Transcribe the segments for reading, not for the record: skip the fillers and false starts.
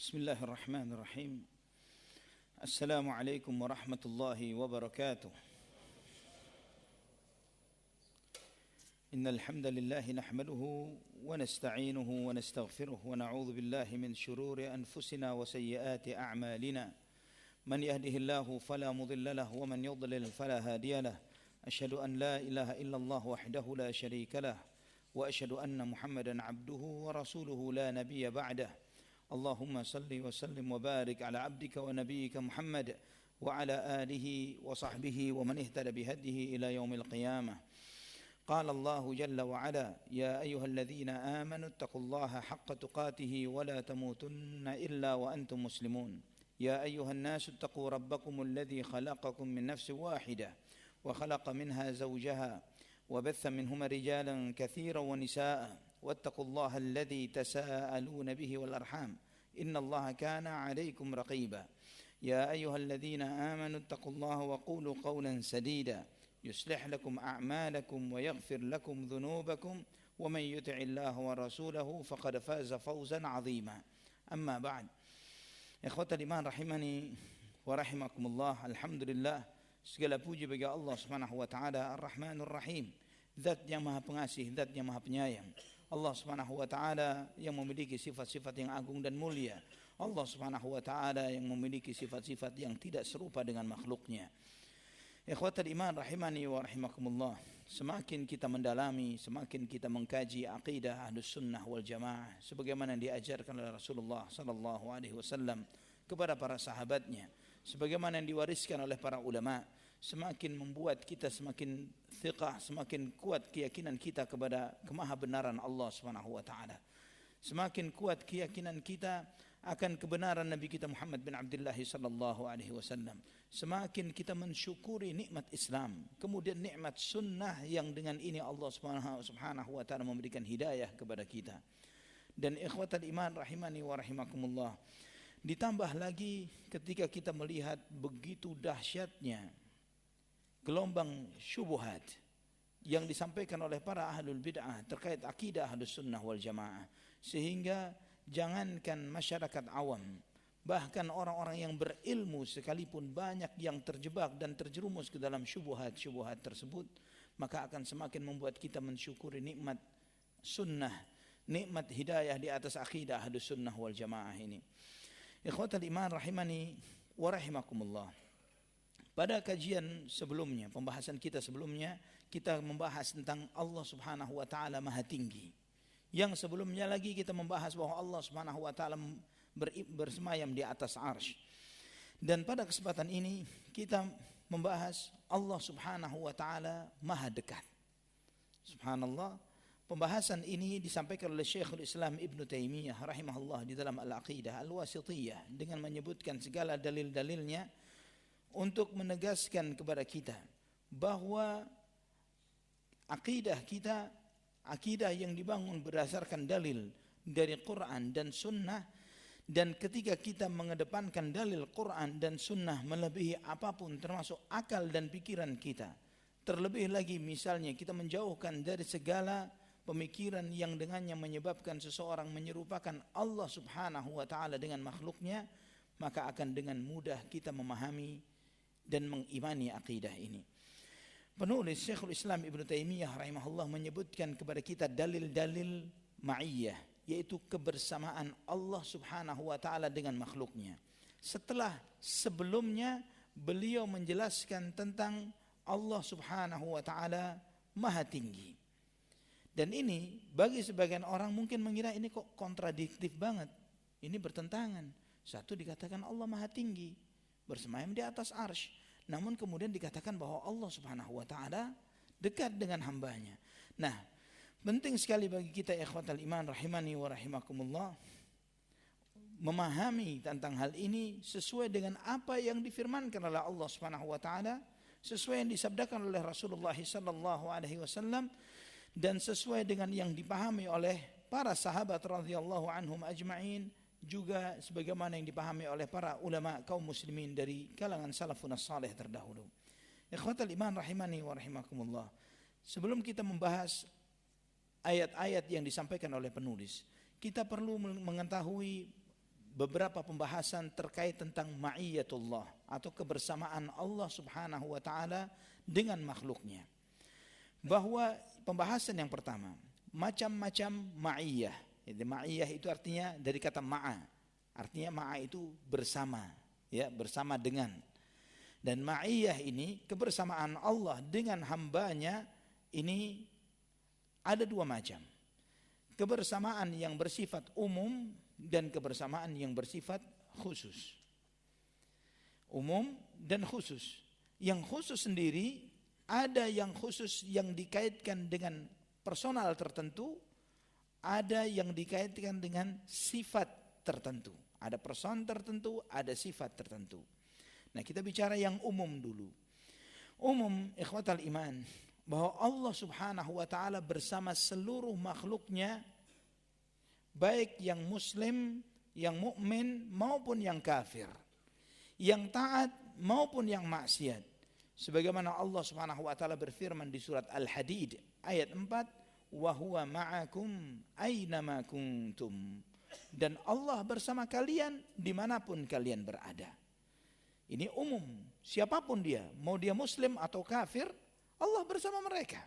بسم الله الرحمن الرحيم. السلام عليكم ورحمة الله وبركاته. إن الحمد لله نحمده ونستعينه ونستغفره ونعوذ بالله من شرور أنفسنا وسيئات أعمالنا. من يهده الله فلا مضل له ومن يضلل فلا هادي له. أشهد أن لا إله إلا الله وحده لا شريك له وأشهد أن محمدا عبده ورسوله لا نبي بعده. اللهم صل وسلم وبارك على عبدك ونبيك محمد وعلى آله وصحبه ومن اهتدى بهديه إلى يوم القيامة. قال الله جل وعلا: يا أيها الذين آمنوا اتقوا الله حق تقاته ولا تموتن إلا وأنتم مسلمون. يا أيها الناس اتقوا ربكم الذي خلقكم من نفس واحدة وخلق منها زوجها وبث منهما رجالا كثيرا ونساء واتقوا الله الذي تساءلون به والأرحام إن الله كان عليكم رقيبا. يا أيها الذين آمنوا اتقوا الله وقولوا قولا سديدا يصلح لكم أعمالكم ويغفر لكم ذنوبكم ومن يطع الله ورسوله فقد فاز فوزا عظيما. أما بعد، ikhwatal iman rahimani wa rahimakumullah. Alhamdulillah, segala puji bagi Allah Subhanahu wa taala Ar-Rahmanur Rahim, zat yang maha pengasih, zat yang maha penyayang. Allah Subhanahu wa taala yang memiliki sifat-sifat yang agung dan mulia. Allah Subhanahu wa taala yang memiliki sifat-sifat yang tidak serupa dengan makhluknya. Ikhwatal iman rahimani wa rahimakumullah, semakin kita mendalami, semakin kita mengkaji aqidah Ahlus Sunnah wal Jamaah sebagaimana yang diajarkan oleh Rasulullah sallallahu alaihi wasallam kepada para sahabatnya, sebagaimana yang diwariskan oleh para ulama, semakin membuat kita semakin thiqah, semakin kuat keyakinan kita kepada kemahabenaran Allah Subhanahu wa taala. Semakin kuat keyakinan kita akan kebenaran Nabi kita Muhammad bin Abdullah sallallahu alaihi wasallam. Semakin kita mensyukuri nikmat Islam, kemudian nikmat sunnah yang dengan ini Allah Subhanahu wa taala memberikan hidayah kepada kita. Dan ikhwatal iman rahimani wa rahimakumullah, ditambah lagi ketika kita melihat begitu dahsyatnya gelombang syubhat yang disampaikan oleh para ahlul bid'ah terkait akidah Ahlus Sunnah wal Jamaah, sehingga jangankan masyarakat awam, bahkan orang-orang yang berilmu sekalipun banyak yang terjebak dan terjerumus ke dalam syubhat-syubhat tersebut, maka akan semakin membuat kita mensyukuri nikmat sunnah, nikmat hidayah di atas akidah Ahlus Sunnah wal Jamaah ini. Ikhwatal iman rahimani wa rahimakumullah. Pada kajian sebelumnya, pembahasan kita sebelumnya, kita membahas tentang Allah Subhanahu wa taala Maha Tinggi. Yang sebelumnya lagi kita membahas bahwa Allah Subhanahu wa taala bersemayam di atas arsy. Dan pada kesempatan ini kita membahas Allah Subhanahu wa taala Maha Dekat. Subhanallah, pembahasan ini disampaikan oleh Syekhul Islam Ibn Taimiyah rahimahullah di dalam Al-Aqidah Al-Wasithiyah dengan menyebutkan segala dalil-dalilnya untuk menegaskan kepada kita bahwa akidah kita, akidah yang dibangun berdasarkan dalil dari Quran dan Sunnah, dan ketika kita mengedepankan dalil Quran dan Sunnah melebihi apapun termasuk akal dan pikiran kita, terlebih lagi misalnya kita menjauhkan dari segala pemikiran yang dengannya menyebabkan seseorang menyerupakan Allah Subhanahu wa taala dengan makhluknya, maka akan dengan mudah kita memahami dan mengimani akidah ini. Penulis Syekhul Islam Ibn Taimiyah rahimahullah menyebutkan kepada kita dalil-dalil ma'iyah, yaitu kebersamaan Allah Subhanahu wa taala dengan makhluknya. Setelah sebelumnya beliau menjelaskan tentang Allah Subhanahu wa taala Maha Tinggi. Dan ini bagi sebagian orang mungkin mengira ini kok kontradiktif banget. Ini bertentangan. Satu dikatakan Allah Maha Tinggi, bersemayam di atas arsy, namun kemudian dikatakan bahwa Allah Subhanahu wa taala dekat dengan hambanya. Nah, penting sekali bagi kita ikhwatal iman rahimani wa rahimakumullah memahami tentang hal ini sesuai dengan apa yang difirmankan oleh Allah Subhanahu wa taala, sesuai yang disabdakan oleh Rasulullah sallallahu alaihi wasallam, dan sesuai dengan yang dipahami oleh para sahabat radhiyallahu anhum ajma'in, juga sebagaimana yang dipahami oleh para ulama kaum muslimin dari kalangan salafun salih terdahulu. Ikhwatal iman rahimani wa rahimakumullah, sebelum kita membahas ayat-ayat yang disampaikan oleh penulis, kita perlu mengetahui beberapa pembahasan terkait tentang ma'iyatullah atau kebersamaan Allah Subhanahu wa taala dengan makhluknya. Bahwa pembahasan yang pertama, macam-macam ma'iyah. Jadi ma'iyah itu artinya dari kata ma'a. Artinya ma'a itu bersama, ya, bersama dengan. Dan ma'iyah ini kebersamaan Allah dengan hambanya ini ada dua macam. Kebersamaan yang bersifat umum dan kebersamaan yang bersifat khusus. Umum dan khusus. Yang khusus sendiri, ada yang khusus yang dikaitkan dengan personal tertentu, ada yang dikaitkan dengan sifat tertentu. Ada person tertentu, ada sifat tertentu. Nah, kita bicara yang umum dulu. Umum, ikhwatal iman, bahwa Allah Subhanahu wa taala bersama seluruh makhluknya, baik yang muslim, yang mukmin maupun yang kafir, yang taat maupun yang maksiat. Sebagaimana Allah Subhanahu wa taala berfirman di surat Al-Hadid ayat 4, wa huwa ma'akum aina ma kuntum. Dan Allah bersama kalian dimanapun kalian berada. Ini umum, siapapun dia, mau dia muslim atau kafir, Allah bersama mereka.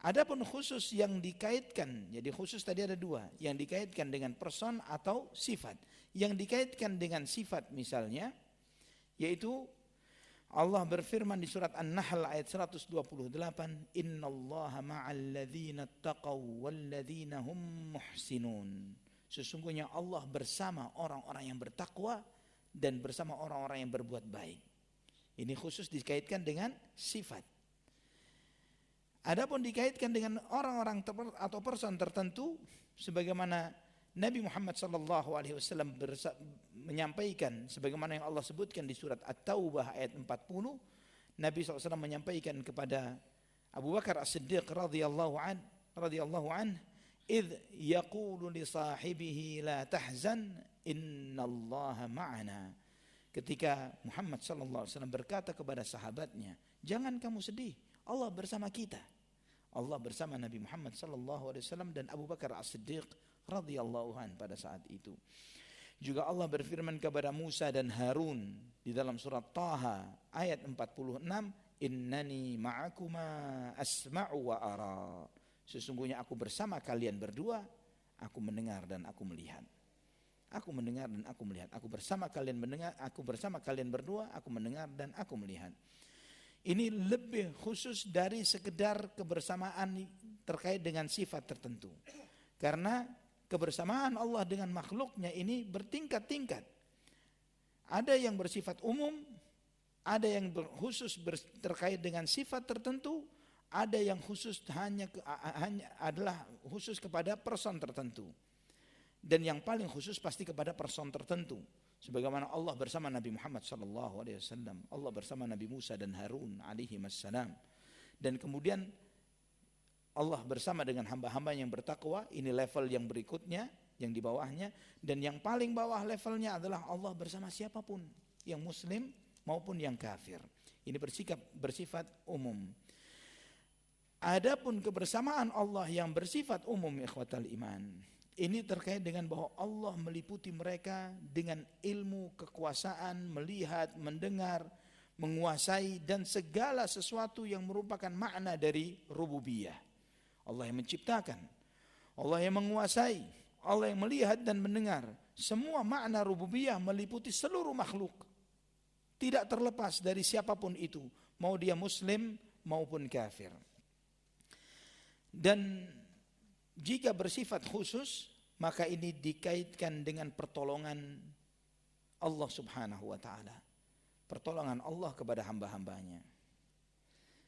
Adapun khusus yang dikaitkan, jadi khusus tadi ada dua, yang dikaitkan dengan person atau sifat. Yang dikaitkan dengan sifat misalnya, yaitu Allah berfirman di surat An-Nahl ayat 128, innallaha ma'al ladzina taqaw wal ladzina hum muhsinun. Sesungguhnya Allah bersama orang-orang yang bertakwa dan bersama orang-orang yang berbuat baik. Ini khusus dikaitkan dengan sifat. Adapun dikaitkan dengan orang-orang atau person tertentu, sebagaimana Nabi Muhammad sallallahu alaihi wasallam menyampaikan, sebagaimana yang Allah sebutkan di surat At-Taubah ayat 40, Nabi SAW menyampaikan kepada Abu Bakar As-Siddiq radhiyallahu an, idh yaqulu li sahibihi la tahzan innallaha ma'ana. Ketika Muhammad sallallahu alaihi wasallam berkata kepada sahabatnya, jangan kamu sedih, Allah bersama kita. Allah bersama Nabi Muhammad sallallahu alaihi wasallam dan Abu Bakar As-Siddiq radhiyallahu an pada saat itu. Juga Allah berfirman kepada Musa dan Harun di dalam surat Taha ayat 46, innani ma'akuma asma'u wa ara. Sesungguhnya aku bersama kalian berdua, aku mendengar dan aku melihat. Aku mendengar dan aku melihat. Aku bersama kalian mendengar, aku bersama kalian berdua, aku mendengar dan aku melihat. Ini lebih khusus dari sekedar kebersamaan terkait dengan sifat tertentu. Karena kebersamaan Allah dengan makhluknya ini bertingkat-tingkat. Ada yang bersifat umum, ada yang khusus terkait dengan sifat tertentu, ada yang khusus hanya adalah khusus kepada person tertentu. Dan yang paling khusus pasti kepada person tertentu. Sebagaimana Allah bersama Nabi Muhammad sallallahu alaihi wasallam, Allah bersama Nabi Musa dan Harun alaihi wassalam. Dan kemudian Allah bersama dengan hamba-hamba yang bertakwa, ini level yang berikutnya, yang di bawahnya. Dan yang paling bawah levelnya adalah Allah bersama siapapun, yang muslim maupun yang kafir. Ini bersifat umum. Adapun kebersamaan Allah yang bersifat umum, ikhwatal iman, ini terkait dengan bahwa Allah meliputi mereka dengan ilmu, kekuasaan, melihat, mendengar, menguasai, dan segala sesuatu yang merupakan makna dari rububiyah. Allah yang menciptakan, Allah yang menguasai, Allah yang melihat dan mendengar. Semua makna rububiyah meliputi seluruh makhluk. Tidak terlepas dari siapapun itu, mau dia muslim maupun kafir. Dan jika bersifat khusus, maka ini dikaitkan dengan pertolongan Allah Subhanahu wa ta'ala. Pertolongan Allah kepada hamba-hambanya.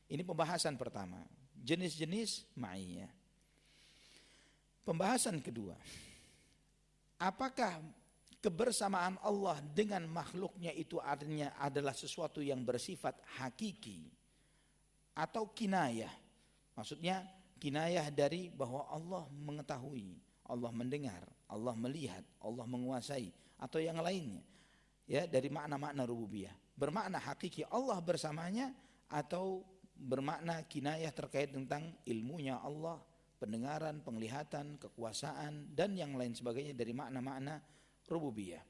Ini pembahasan pertama, jenis-jenis ma'iyah. Pembahasan kedua, apakah kebersamaan Allah dengan makhluknya itu artinya adalah sesuatu yang bersifat hakiki atau kinayah? Maksudnya kinayah dari bahwa Allah mengetahui, Allah mendengar, Allah melihat, Allah menguasai, atau yang lainnya, ya, dari makna-makna rububiyah. Bermakna hakiki Allah bersamanya, atau bermakna kinayah terkait tentang ilmunya Allah, pendengaran, penglihatan, kekuasaan, dan yang lain sebagainya dari makna-makna rububiyah.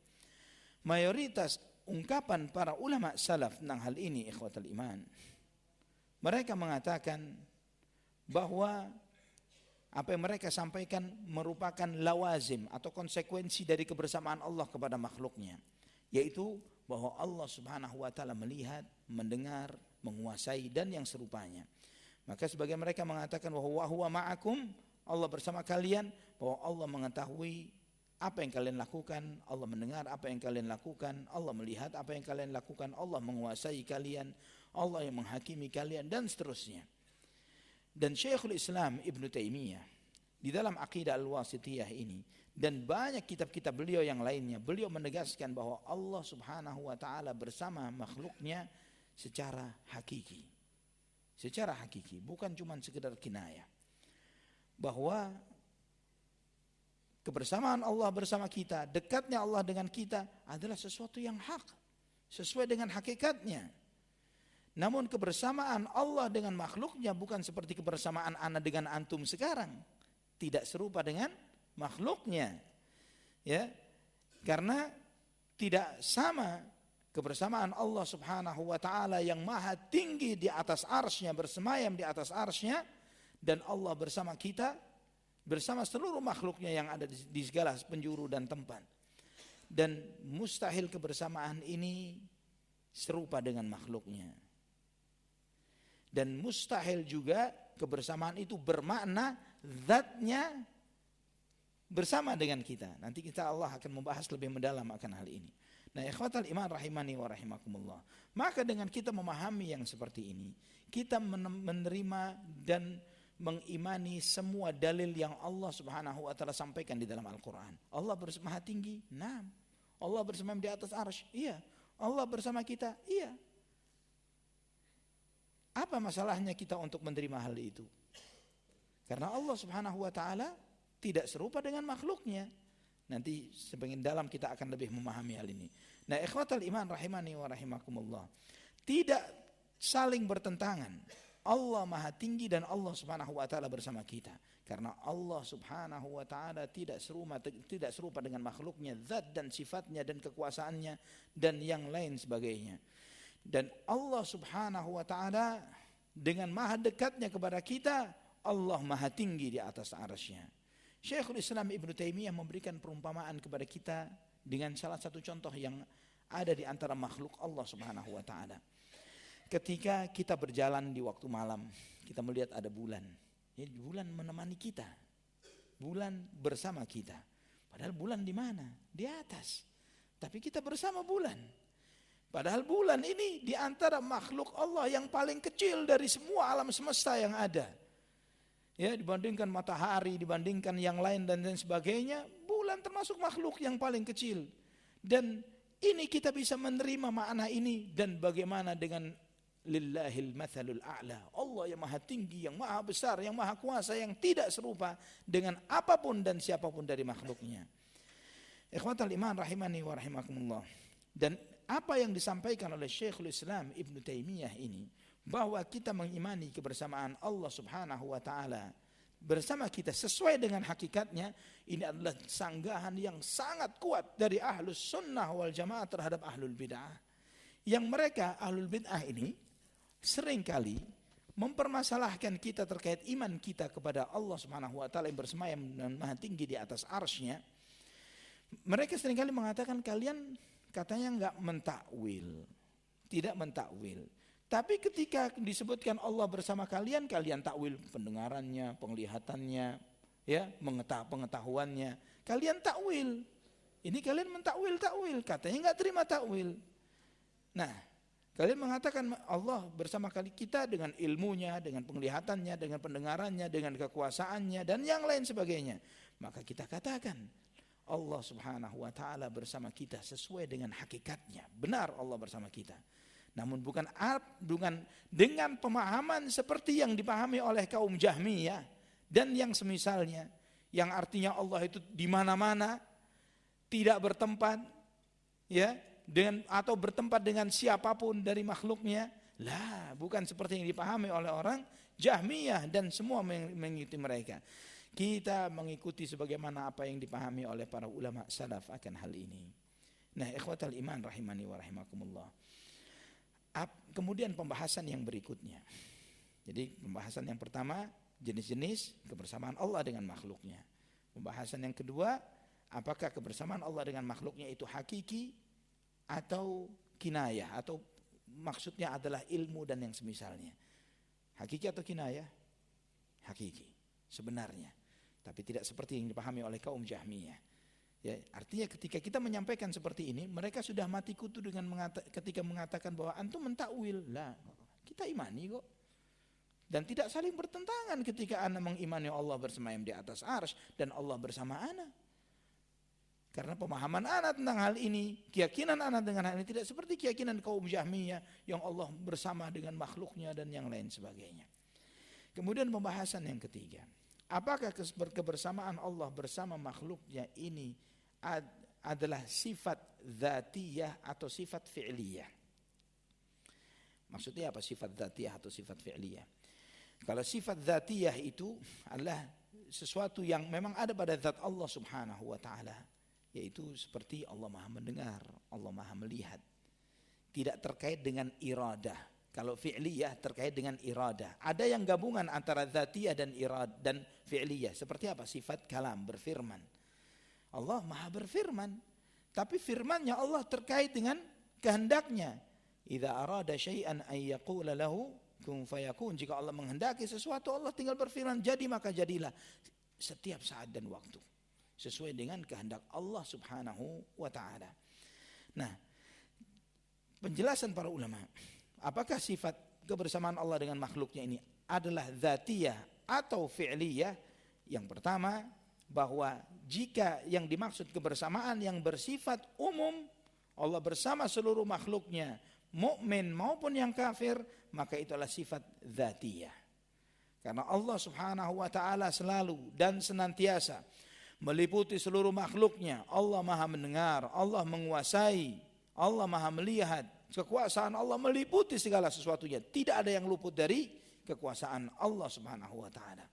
Mayoritas ungkapan para ulama salaf tentang hal ini, ikhwatal iman, mereka mengatakan bahwa apa yang mereka sampaikan merupakan lawazim atau konsekuensi dari kebersamaan Allah kepada makhluknya, yaitu bahwa Allah subhanahu wa ta'ala melihat, mendengar, menguasai dan yang serupanya. Maka sebagian mereka mengatakan bahwa huwa ma'akum, Allah bersama kalian, bahwa Allah mengetahui apa yang kalian lakukan, Allah mendengar apa yang kalian lakukan, Allah melihat apa yang kalian lakukan, Allah menguasai kalian, Allah yang menghakimi kalian dan seterusnya. Dan Syekhul Islam Ibn Taimiyah di dalam Aqidah Al-Wasithiyah ini dan banyak kitab-kitab beliau yang lainnya, beliau menegaskan bahwa Allah subhanahu wa ta'ala bersama makhluknya secara hakiki. Secara hakiki, bukan cuma sekedar kinayah. Bahwa kebersamaan Allah bersama kita, dekatnya Allah dengan kita adalah sesuatu yang hak, sesuai dengan hakikatnya. Namun kebersamaan Allah dengan makhluknya bukan seperti kebersamaan ana dengan antum sekarang. Tidak serupa dengan makhluknya. Ya. Karena tidak sama kebersamaan Allah subhanahu wa ta'ala yang maha tinggi di atas arsy-Nya, bersemayam di atas arsy-Nya, dan Allah bersama kita, bersama seluruh makhluknya yang ada di segala penjuru dan tempat. Dan mustahil kebersamaan ini serupa dengan makhluknya. Dan mustahil juga kebersamaan itu bermakna zatnya bersama dengan kita. Nanti Allah akan membahas lebih mendalam akan hal ini. Nah, ikhwatal iman rahimani wa rahimakumullah. Maka dengan kita memahami yang seperti ini, kita menerima dan mengimani semua dalil yang Allah subhanahu wa ta'ala sampaikan di dalam Al-Quran. Allah maha tinggi, nah. Allah bersama di atas arsy, iya. Allah bersama kita, iya. Apa masalahnya kita untuk menerima hal itu? Karena Allah subhanahu wa ta'ala tidak serupa dengan makhluknya. Nanti sebagian dalam kita akan lebih memahami hal ini. Nah, ikhwatal iman rahimani wa rahimakumullah. Tidak saling bertentangan. Allah maha tinggi dan Allah subhanahu wa ta'ala bersama kita. Karena Allah subhanahu wa ta'ala tidak serupa dengan makhluknya, zat dan sifatnya dan kekuasaannya dan yang lain sebagainya. Dan Allah subhanahu wa ta'ala dengan maha dekatnya kepada kita, Allah maha tinggi di atas arsy-Nya. Syekhul Islam Ibn Taimiyah memberikan perumpamaan kepada kita dengan salah satu contoh yang ada di antara makhluk Allah subhanahu wa ta'ala. Ketika kita berjalan di waktu malam, kita melihat ada bulan. Ya, bulan menemani kita. Bulan bersama kita. Padahal bulan di mana? Di atas. Tapi kita bersama bulan. Padahal bulan ini di antara makhluk Allah yang paling kecil dari semua alam semesta yang ada. Ya, dibandingkan matahari, dibandingkan yang lain dan lain sebagainya, bulan termasuk makhluk yang paling kecil. Dan ini kita bisa menerima makna ini. Dan bagaimana dengan lillahil mathalul a'la, Allah yang maha tinggi, yang maha besar, yang maha kuasa, yang tidak serupa dengan apapun dan siapapun dari makhluknya. Ikhwatal iman rahimani wa rahimakumullah. Dan apa yang disampaikan oleh Syekhul Islam Ibn Taimiyah ini, bahwa kita mengimani kebersamaan Allah subhanahu wa ta'ala bersama kita sesuai dengan hakikatnya, ini adalah sanggahan yang sangat kuat dari ahlus sunnah wal jamaah terhadap ahlul bid'ah. Yang mereka ahlul bid'ah ini seringkali mempermasalahkan kita terkait iman kita kepada Allah subhanahu wa ta'ala yang bersemayam dan maha tinggi di atas arsy-Nya. Mereka seringkali mengatakan kalian katanya enggak mentakwil, tidak mentakwil. Tapi ketika disebutkan Allah bersama kalian, kalian takwil pendengarannya, penglihatannya, ya, pengetahuannya. Kalian takwil. Ini kalian mentakwil, katanya enggak terima takwil. Nah, kalian mengatakan Allah bersama kita dengan ilmunya, dengan penglihatannya, dengan pendengarannya, dengan kekuasaannya dan yang lain sebagainya. Maka kita katakan Allah subhanahu wa ta'ala bersama kita sesuai dengan hakikatnya. Benar Allah bersama kita. Namun bukan dengan pemahaman seperti yang dipahami oleh kaum Jahmiyah dan yang semisalnya, yang artinya Allah itu di mana-mana, tidak bertempat, ya, atau bertempat dengan siapapun dari makhluknya. Lah, bukan seperti yang dipahami oleh orang Jahmiyah dan semua mengikuti mereka. kita mengikuti sebagaimana apa yang dipahami oleh para ulama salaf akan hal ini. Nah, ikhwatal iman rahimani wa rahimakumullah. Kemudian pembahasan yang berikutnya. Jadi pembahasan yang pertama, jenis-jenis kebersamaan Allah dengan makhluknya. Pembahasan yang kedua, apakah kebersamaan Allah dengan makhluknya itu hakiki atau kinayah, atau maksudnya adalah ilmu dan yang semisalnya. Hakiki atau kinayah? Hakiki, sebenarnya. Tapi tidak seperti yang dipahami oleh kaum Jahmiyah. Ya, artinya ketika kita menyampaikan seperti ini, mereka sudah mati kutu dengan ketika mengatakan bahwa antum mentakwil. Lah, kita imani kok. Dan tidak saling bertentangan ketika ana mengimani Allah bersemayam di atas arsy dan Allah bersama ana. Karena pemahaman ana tentang hal ini, keyakinan ana dengan hal ini tidak seperti keyakinan kaum Jahmiyah yang Allah bersama dengan makhluknya dan yang lain sebagainya. Kemudian pembahasan yang ketiga, apakah kebersamaan Allah bersama makhluknya ini adalah sifat dzatiyah atau sifat fi'liyah? Maksudnya apa sifat dzatiyah atau sifat fi'liyah? Kalau sifat dzatiyah itu adalah sesuatu yang memang ada pada zat Allah Subhanahu wa taala, yaitu seperti Allah Maha mendengar, Allah Maha melihat. Tidak terkait dengan iradah. Kalau fi'liyah terkait dengan iradah. Ada yang gabungan antara dzatiyah dan fi'liyah. Seperti apa? Sifat kalam, berfirman. Allah Maha berfirman, tapi firman-Nya Allah terkait dengan kehendaknya. Idza arada syai'an ay yaqula lahu kun fayakun. Jika Allah menghendaki sesuatu, Allah tinggal berfirman, jadi maka jadilah, setiap saat dan waktu, sesuai dengan kehendak Allah Subhanahu wa taala. Nah, penjelasan para ulama, apakah sifat kebersamaan Allah dengan makhluknya ini adalah dzatiyah atau fi'liyah? Yang pertama, bahwa jika yang dimaksud kebersamaan yang bersifat umum, Allah bersama seluruh makhluknya, mukmin maupun yang kafir, maka itu adalah sifat dzatiyah. Karena Allah Subhanahu wa taala selalu dan senantiasa meliputi seluruh makhluknya. Allah Maha mendengar, Allah menguasai, Allah Maha melihat. Kekuasaan Allah meliputi segala sesuatunya. Tidak ada yang luput dari kekuasaan Allah Subhanahu wa taala.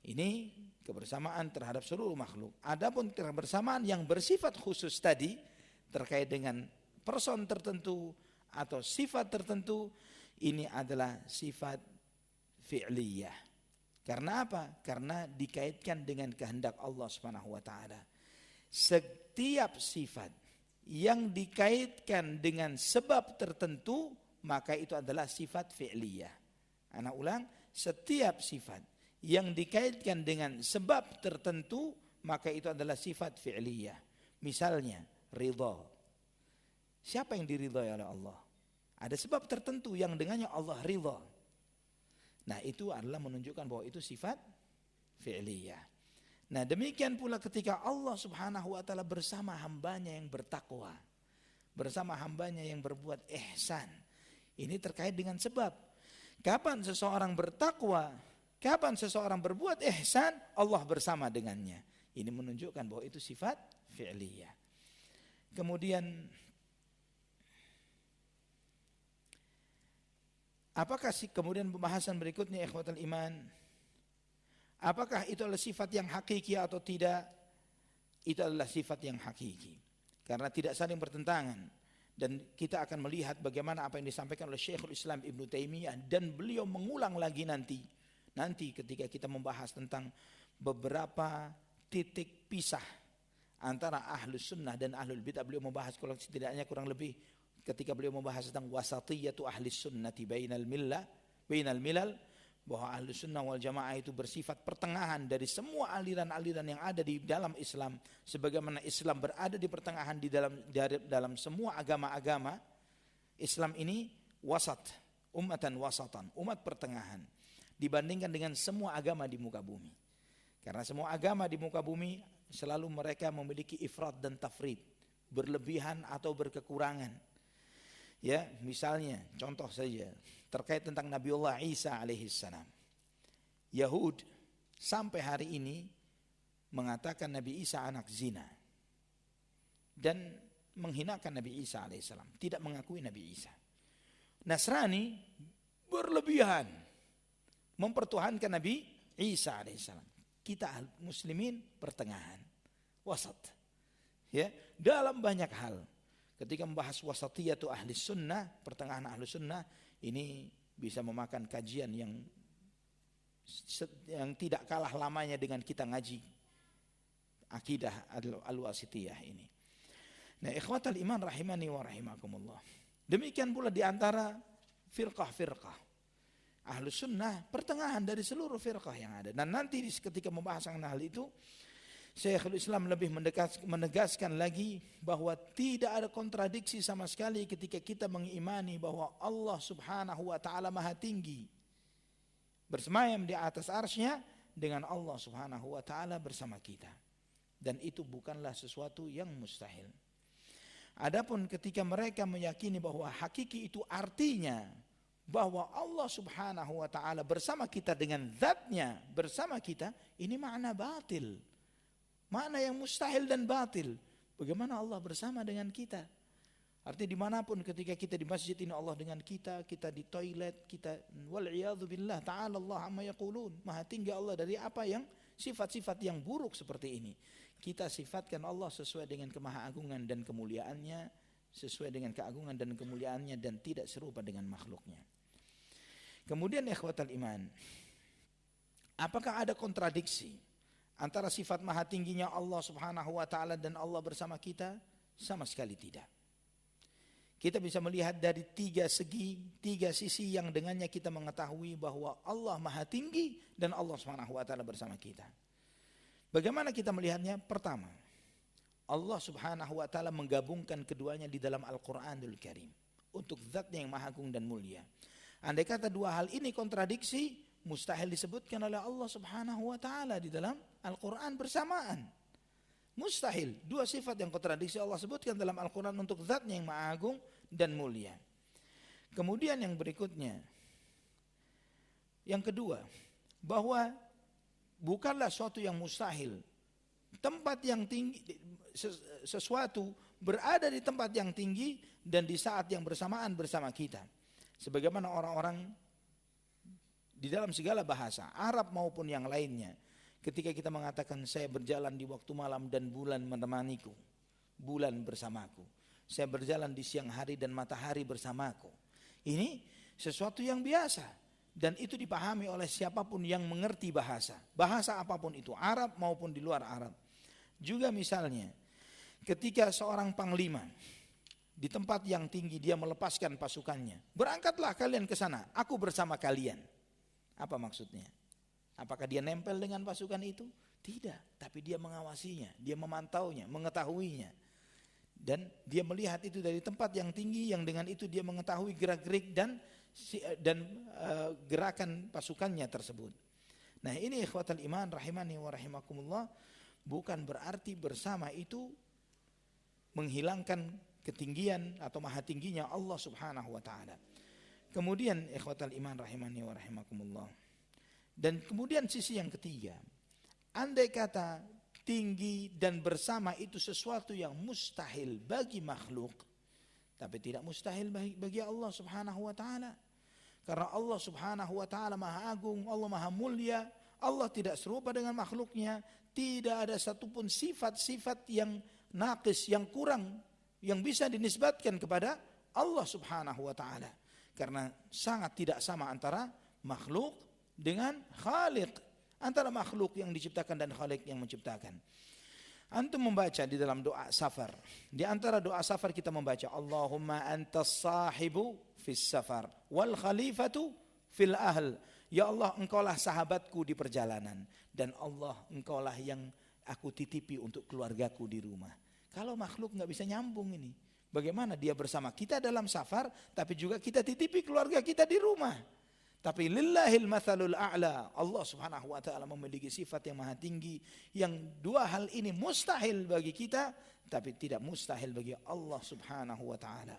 Ini kebersamaan terhadap seluruh makhluk. Adapun kebersamaan yang bersifat khusus tadi terkait dengan person tertentu atau sifat tertentu, ini adalah sifat fi'liyah. Karena apa? Karena dikaitkan dengan kehendak Allah Subhanahu wa taala. Setiap sifat yang dikaitkan dengan sebab tertentu, maka itu adalah sifat fi'liyah. Ana ulang, setiap sifat yang dikaitkan dengan sebab tertentu, maka itu adalah sifat fi'liyah. Misalnya, ridha. Siapa yang diridhai oleh Allah? Ada sebab tertentu yang dengannya Allah ridha. Nah, itu adalah menunjukkan bahwa itu sifat fi'liyah. Nah, demikian pula ketika Allah Subhanahu wa taala bersama hambanya yang bertakwa, bersama hambanya yang berbuat ihsan. Ini terkait dengan sebab. Kapan seseorang bertakwa, kapan seseorang berbuat ihsan, Allah bersama dengannya. Ini menunjukkan bahwa itu sifat fi'liyah. Kemudian apakah kemudian pembahasan berikutnya ikhwatul iman, apakah itu adalah sifat yang hakiki atau tidak? Itu adalah sifat yang hakiki. Karena tidak saling bertentangan. Dan kita akan melihat bagaimana apa yang disampaikan oleh Syekhul Islam Ibnu Taimiyah. Dan beliau mengulang lagi nanti ketika kita membahas tentang beberapa titik pisah antara ahlus sunnah dan ahlul bid'ah. Beliau membahas setidaknya kurang lebih ketika beliau membahas tentang wasatiyatu ahlus sunnati bainal milal, bahwa ahlus sunnah wal jamaah itu bersifat pertengahan dari semua aliran-aliran yang ada di dalam Islam, sebagaimana Islam berada di pertengahan di dalam semua agama-agama. Islam ini wasat, ummatan wasatan, umat pertengahan dibandingkan dengan semua agama di muka bumi. Karena semua agama di muka bumi selalu mereka memiliki ifrat dan tafrid, berlebihan atau berkekurangan. Ya, misalnya contoh saja terkait tentang Nabiullah Isa alaihissalam. Yahud sampai hari ini mengatakan Nabi Isa anak zina dan menghinakan Nabi Isa alaihissalam, tidak mengakui Nabi Isa. Nasrani berlebihan mempertuhankan Nabi Isa alaihissalam. Kita muslimin pertengahan, wasat. Ya, dalam banyak hal. Ketika membahas wasatiyatu ahli sunnah, pertengahan ahli sunnah, ini bisa memakan kajian yang tidak kalah lamanya dengan kita ngaji akidah al-wasitiyah ini. Nah, ikhwatal iman rahimani wa rahimakumullah. Demikian pula di antara firqah-firqah. Ahlus sunnah pertengahan dari seluruh firqah yang ada. Dan nanti ketika membahas hal itu, Syekhul Islam lebih menegaskan lagi bahwa tidak ada kontradiksi sama sekali ketika kita mengimani bahwa Allah subhanahu wa ta'ala maha tinggi, bersemayam di atas arsy-Nya, dengan Allah subhanahu wa ta'ala bersama kita. Dan itu bukanlah sesuatu yang mustahil. Adapun ketika mereka meyakini bahwa hakiki itu artinya bahwa Allah subhanahu wa ta'ala bersama kita dengan zatnya bersama kita, ini makna batil. Makna yang mustahil dan batil. Bagaimana Allah bersama dengan kita? Artinya dimanapun ketika kita di masjid ini Allah dengan kita di toilet, kita wal'iyadhu billah ta'ala Allah amma yaqulun. Maha tinggi Allah dari apa yang sifat-sifat yang buruk seperti ini. Kita sifatkan Allah sesuai dengan kemahaagungan dan kemuliaannya, sesuai dengan keagungan dan kemuliaannya, dan tidak serupa dengan makhluknya. Kemudian ikhwatal iman, apakah ada kontradiksi antara sifat maha tingginya Allah subhanahu wa ta'ala dan Allah bersama kita? Sama sekali tidak. Kita bisa melihat dari tiga sisi yang dengannya kita mengetahui bahwa Allah maha tinggi dan Allah subhanahu wa ta'ala bersama kita. Bagaimana kita melihatnya? Pertama, Allah subhanahu wa ta'ala menggabungkan keduanya di dalam Al-Quranul Karim untuk zatnya yang maha agung dan mulia. Andai kata dua hal ini kontradiksi, mustahil disebutkan oleh Allah subhanahu wa ta'ala di dalam Al-Quran bersamaan. Mustahil. Dua sifat yang kontradiksi Allah sebutkan dalam Al-Quran untuk zatnya yang maha agung dan mulia. Kemudian yang berikutnya, yang kedua, bahwa bukanlah suatu yang mustahil. Tempat yang tinggi, sesuatu berada di tempat yang tinggi dan di saat yang bersamaan bersama kita. Sebagaimana orang-orang di dalam segala bahasa, Arab maupun yang lainnya, ketika kita mengatakan saya berjalan di waktu malam dan bulan menemaniku, bulan bersamaku. Saya berjalan di siang hari dan matahari bersamaku. Ini sesuatu yang biasa. Dan itu dipahami oleh siapapun yang mengerti bahasa. Bahasa apapun itu, Arab maupun di luar Arab. Juga misalnya, ketika seorang panglima di tempat yang tinggi dia melepaskan pasukannya. Berangkatlah kalian ke sana, aku bersama kalian. Apa maksudnya? Apakah dia nempel dengan pasukan itu? Tidak, tapi dia mengawasinya, dia memantaunya, mengetahuinya. Dan dia melihat itu dari tempat yang tinggi, yang dengan itu dia mengetahui gerak-gerik dan gerakan pasukannya tersebut. Nah, ini ikhwatal iman rahimani wa rahimakumullah, bukan berarti bersama itu menghilangkan ketinggian atau maha tingginya Allah subhanahu wa ta'ala. Kemudian ikhwatal iman rahimani wa rahimakumullah, dan kemudian sisi yang ketiga, andai kata tinggi dan bersama itu sesuatu yang mustahil bagi makhluk, tapi tidak mustahil bagi Allah subhanahu wa ta'ala. Karena Allah subhanahu wa ta'ala maha agung, Allah maha mulia, Allah tidak serupa dengan makhluknya. Tidak ada satupun sifat-sifat yang naqis, yang kurang, yang bisa dinisbatkan kepada Allah subhanahu wa ta'ala. Karena sangat tidak sama antara makhluk dengan khaliq, antara makhluk yang diciptakan dan khaliq yang menciptakan. Antum membaca di dalam doa safar. Di antara doa safar kita membaca Allahumma antas sahibu fis safar wal khalifatu fil ahl. Ya Allah, engkaulah sahabatku di perjalanan, dan Allah, engkaulah yang aku titipi untuk keluargaku di rumah. Kalau makhluk enggak bisa nyambung ini. Bagaimana dia bersama kita dalam safar, tapi juga kita titipi keluarga kita di rumah. Tapi lillahil mathalul a'la, Allah subhanahu wa ta'ala memiliki sifat yang maha tinggi, yang dua hal ini mustahil bagi kita, tapi tidak mustahil bagi Allah subhanahu wa ta'ala.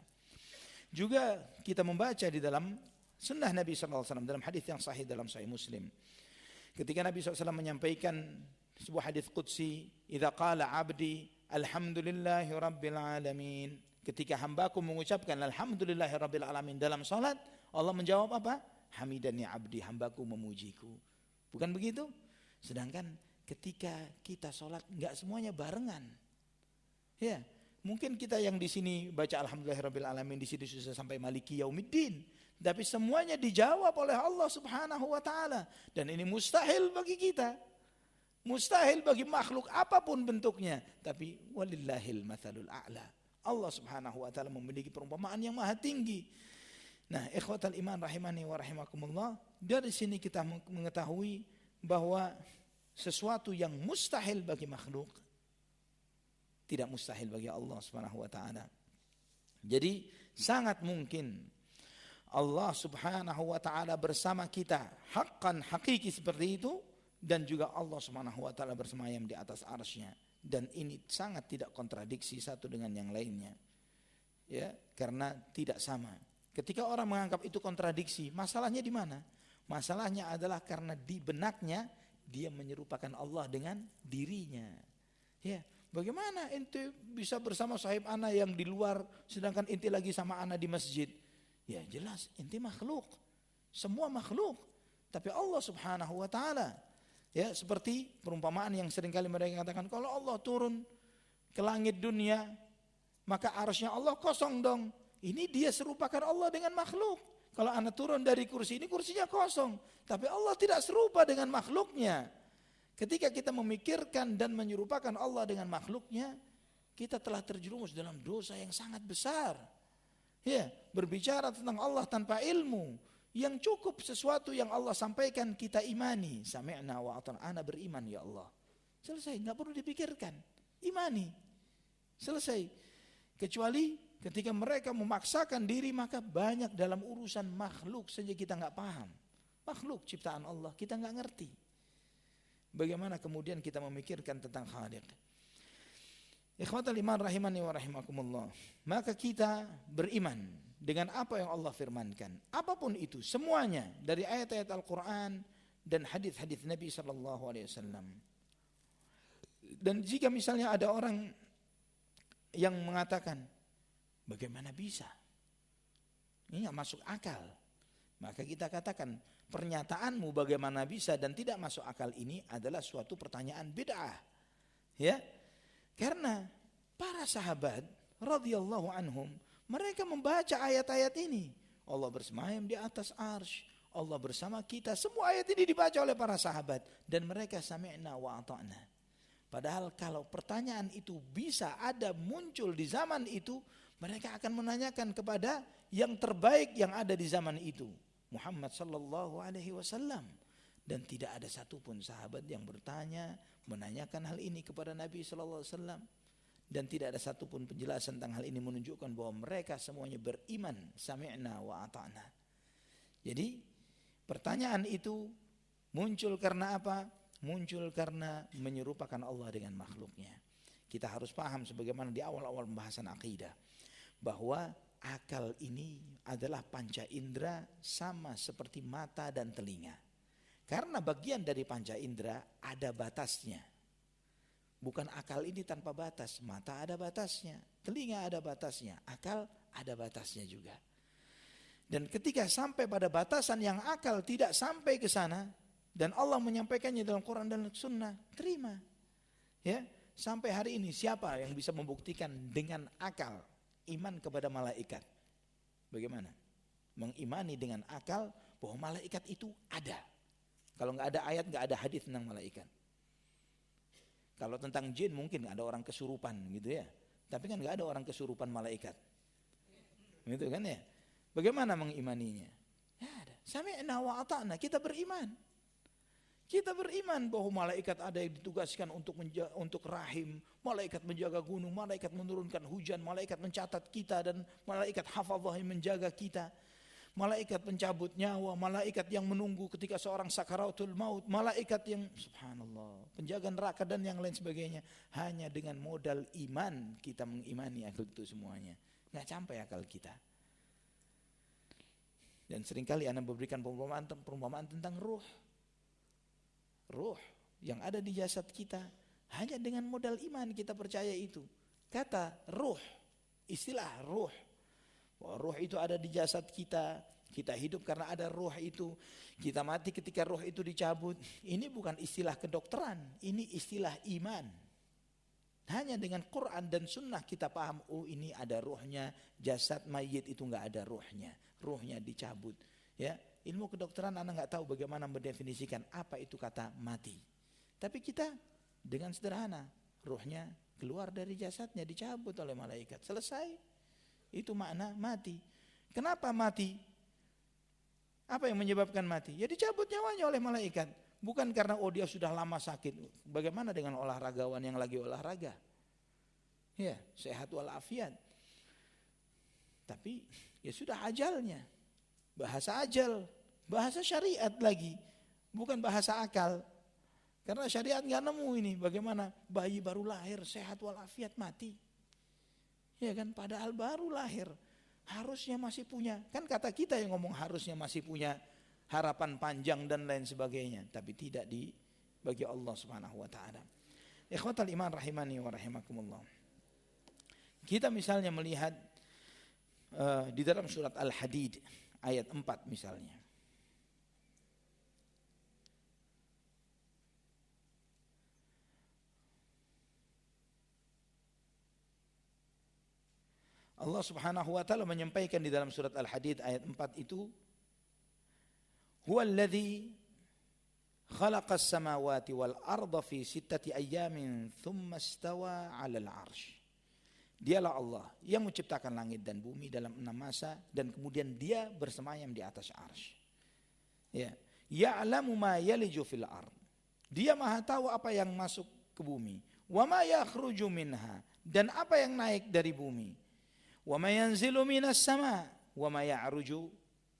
Juga kita membaca di dalam sunnah Nabi SAW, dalam hadis yang sahih dalam Sahih Muslim. Ketika Nabi SAW menyampaikan sebuah hadis qudsi, idza qala abdi alhamdulillahi rabbil alamin. Ketika hambaku mengucapkan alhamdulillahi rabbil alamin dalam salat, Allah menjawab apa? Hamidani abdi, hambaku memujiku. Bukan begitu? Sedangkan ketika kita sholat nggak semuanya barengan. Ya, mungkin kita yang di sini baca alhamdulillahirabbil alamin di sini sudah sampai maliki yaumiddin, tapi semuanya dijawab oleh Allah Subhanahu wa taala, dan ini mustahil bagi kita. Mustahil bagi makhluk apapun bentuknya, tapi walillahil matsalul a'la. Allah Subhanahu wa taala memiliki perumpamaan yang maha tinggi. Nah, ikhwatal iman rahimani wa rahimakumullah, dari sini kita mengetahui bahwa sesuatu yang mustahil bagi makhluk tidak mustahil bagi Allah Subhanahu wa taala. Jadi sangat mungkin Allah Subhanahu wa taala bersama kita, haqqan hakiki seperti itu, dan juga Allah Subhanahu wa taala bersemayam di atas arsy-Nya, dan ini sangat tidak kontradiksi satu dengan yang lainnya. Ya, karena tidak sama. Ketika orang menganggap itu kontradiksi, masalahnya di mana? Masalahnya adalah karena di benaknya dia menyerupakan Allah dengan dirinya. Ya, bagaimana ente bisa bersama sahib ana yang di luar sedangkan ente lagi sama ana di masjid? Ya jelas ente makhluk. Semua makhluk. Tapi Allah Subhanahu wa taala, ya, seperti perumpamaan yang seringkali mereka katakan, kalau Allah turun ke langit dunia, maka arsy-Nya Allah kosong dong. Ini dia serupakan Allah dengan makhluk. Kalau anak turun dari kursi ini, kursinya kosong. Tapi Allah tidak serupa dengan makhluknya. Ketika kita memikirkan dan menyerupakan Allah dengan makhluknya, kita telah terjerumus dalam dosa yang sangat besar. Ya, berbicara tentang Allah tanpa ilmu. Yang cukup sesuatu yang Allah sampaikan kita imani. Sami'na wa ata'na, ana beriman ya Allah. Selesai, enggak perlu dipikirkan. Imani. Selesai. Kecuali ketika mereka memaksakan diri, maka banyak dalam urusan makhluk saja kita enggak paham. Makhluk ciptaan Allah kita enggak ngerti. Bagaimana kemudian kita memikirkan tentang Khaliq? Ikhwatal iman rahimani wa rahimakumullah. Maka kita beriman dengan apa yang Allah firmankan, apapun itu, semuanya dari ayat-ayat Al-Quran dan hadis-hadis Nabi SAW. Dan jika misalnya ada orang yang mengatakan, bagaimana bisa? Ini nggak masuk akal. Maka kita katakan, pernyataanmu bagaimana bisa dan tidak masuk akal ini adalah suatu pertanyaan bid'ah. Ya, karena para sahabat radhiyallahu anhum, mereka membaca ayat-ayat ini. Allah bersemayam di atas arsy, Allah bersama kita. Semua ayat ini dibaca oleh para sahabat dan mereka sami'na wa ata'na. Padahal kalau pertanyaan itu bisa ada muncul di zaman itu, mereka akan menanyakan kepada yang terbaik yang ada di zaman itu, Muhammad sallallahu alaihi wasallam. Dan tidak ada satupun sahabat yang bertanya, menanyakan hal ini kepada Nabi sallallahu alaihi wasallam. Dan tidak ada satupun penjelasan tentang hal ini menunjukkan bahwa mereka semuanya beriman sami'na wa ata'na. Jadi pertanyaan itu muncul karena apa? Muncul karena menyerupakan Allah dengan makhluknya. Kita harus paham sebagaimana di awal-awal pembahasan akidah, bahwa akal ini adalah panca indera sama seperti mata dan telinga. Karena bagian dari panca indera ada batasnya. Bukan akal ini tanpa batas, mata ada batasnya, telinga ada batasnya, akal ada batasnya juga. Dan ketika sampai pada batasan yang akal tidak sampai ke sana, dan Allah menyampaikannya dalam Quran dan Sunnah, terima. Ya, sampai hari ini siapa yang bisa membuktikan dengan akal iman kepada malaikat? Bagaimana? Mengimani dengan akal bahwa malaikat itu ada. Kalau nggak ada ayat, nggak ada hadis tentang malaikat. Kalau tentang jin mungkin ada orang kesurupan gitu ya. Tapi kan enggak ada orang kesurupan malaikat. Gitu kan ya. Bagaimana mengimaninya? Ya ada. Sami'na wa ata'na, kita beriman. Kita beriman bahwa malaikat ada yang ditugaskan untuk rahim, malaikat menjaga gunung, malaikat menurunkan hujan, malaikat mencatat kita, dan malaikat hafadzah yang menjaga kita. Malaikat pencabut nyawa, malaikat yang menunggu ketika seorang sakaratul maut, malaikat yang subhanallah penjaga neraka dan yang lain sebagainya. Hanya dengan modal iman kita mengimani akal itu semuanya. Nggak sampai akal kita. Dan seringkali Anda memberikan perumpamaan tentang ruh. Ruh yang ada di jasad kita, hanya dengan modal iman kita percaya itu. Kata ruh, istilah ruh, bahwa ruh itu ada di jasad kita, Kita hidup karena ada ruh itu. Kita mati ketika ruh itu dicabut. Ini bukan istilah kedokteran, ini istilah iman. Hanya dengan Quran dan Sunnah kita paham, oh ini ada ruhnya. Jasad mayit itu nggak ada ruhnya, ruhnya dicabut. Ya, ilmu kedokteran Anda nggak tahu bagaimana mendefinisikan apa itu kata mati. Tapi kita dengan sederhana, ruhnya keluar dari jasadnya, dicabut oleh malaikat. Selesai. Itu makna mati. Kenapa mati? Apa yang menyebabkan mati? Ya dicabut nyawanya oleh malaikat. Bukan karena dia sudah lama sakit. Bagaimana dengan olahragawan yang lagi olahraga? Ya, sehat walafiat. Tapi ya sudah ajalnya. Bahasa ajal, bahasa syariat lagi. Bukan bahasa akal. Karena syariat nggak nemu ini bagaimana bayi baru lahir sehat walafiat mati. Ya kan, padahal baru lahir harusnya masih punya. Kan kata kita yang ngomong harusnya masih punya harapan panjang dan lain sebagainya, tapi tidak bagi Allah Subhanahu wa taala. Ikhwatal iman rahimani wa rahimakumullah. Kita misalnya melihat di dalam surat Al-Hadid ayat 4 misalnya. Allah Subhanahu wa taala menyampaikan di dalam surat Al-Hadid ayat 4 itu, huwallazi khalaqas samawati wal arda fi sittati ayyamin thumma istawa 'alal 'arsy. Dialah Allah yang menciptakan langit dan bumi dalam 6 masa dan kemudian dia bersemayam di atas 'arsy. Ya, ya'lamu ma yaliju fil ard. Dia Maha tahu apa yang masuk ke bumi, wa ma yakhruju minha, dan apa yang naik dari bumi. Wa ma yanzilu minas sama wa ma ya'ruju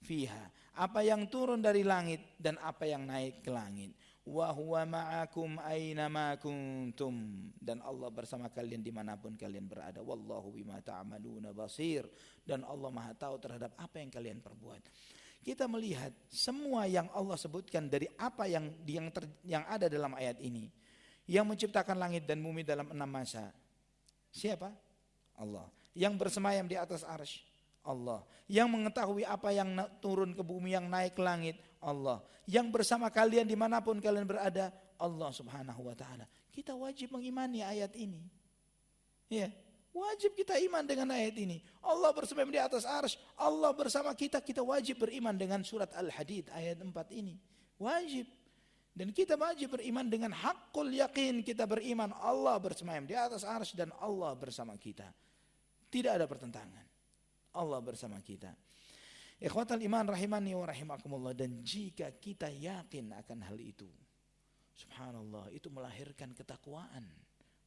fiha. Apa yang turun dari langit dan apa yang naik ke langit. Wa huwa ma'akum aina ma kuntum, dan Allah bersama kalian dimanapun kalian berada. Wallahu bima ta'maluna basir, dan Allah Maha tahu terhadap apa yang kalian perbuat. Kita melihat semua yang Allah sebutkan dari apa yang ada dalam ayat ini. Yang menciptakan langit dan bumi dalam 6 masa. Siapa? Allah. Yang bersemayam di atas arsy, Allah. Yang mengetahui apa yang turun ke bumi, yang naik ke langit, Allah. Yang bersama kalian dimanapun kalian berada, Allah Subhanahu wa ta'ala. Kita wajib mengimani ayat ini. Ya, wajib kita iman dengan ayat ini. Allah bersemayam di atas arsy, Allah bersama kita. Kita wajib beriman dengan surat Al-Hadid ayat 4 ini. Wajib. Dan kita wajib beriman dengan haqqul yakin. Kita beriman Allah bersemayam di atas arsy dan Allah bersama kita. Tidak ada pertentangan. Allah bersama kita. Ikhwatal iman rahimani wa rahimakumullah. Dan jika kita yakin akan hal itu, subhanallah, itu melahirkan ketakwaan,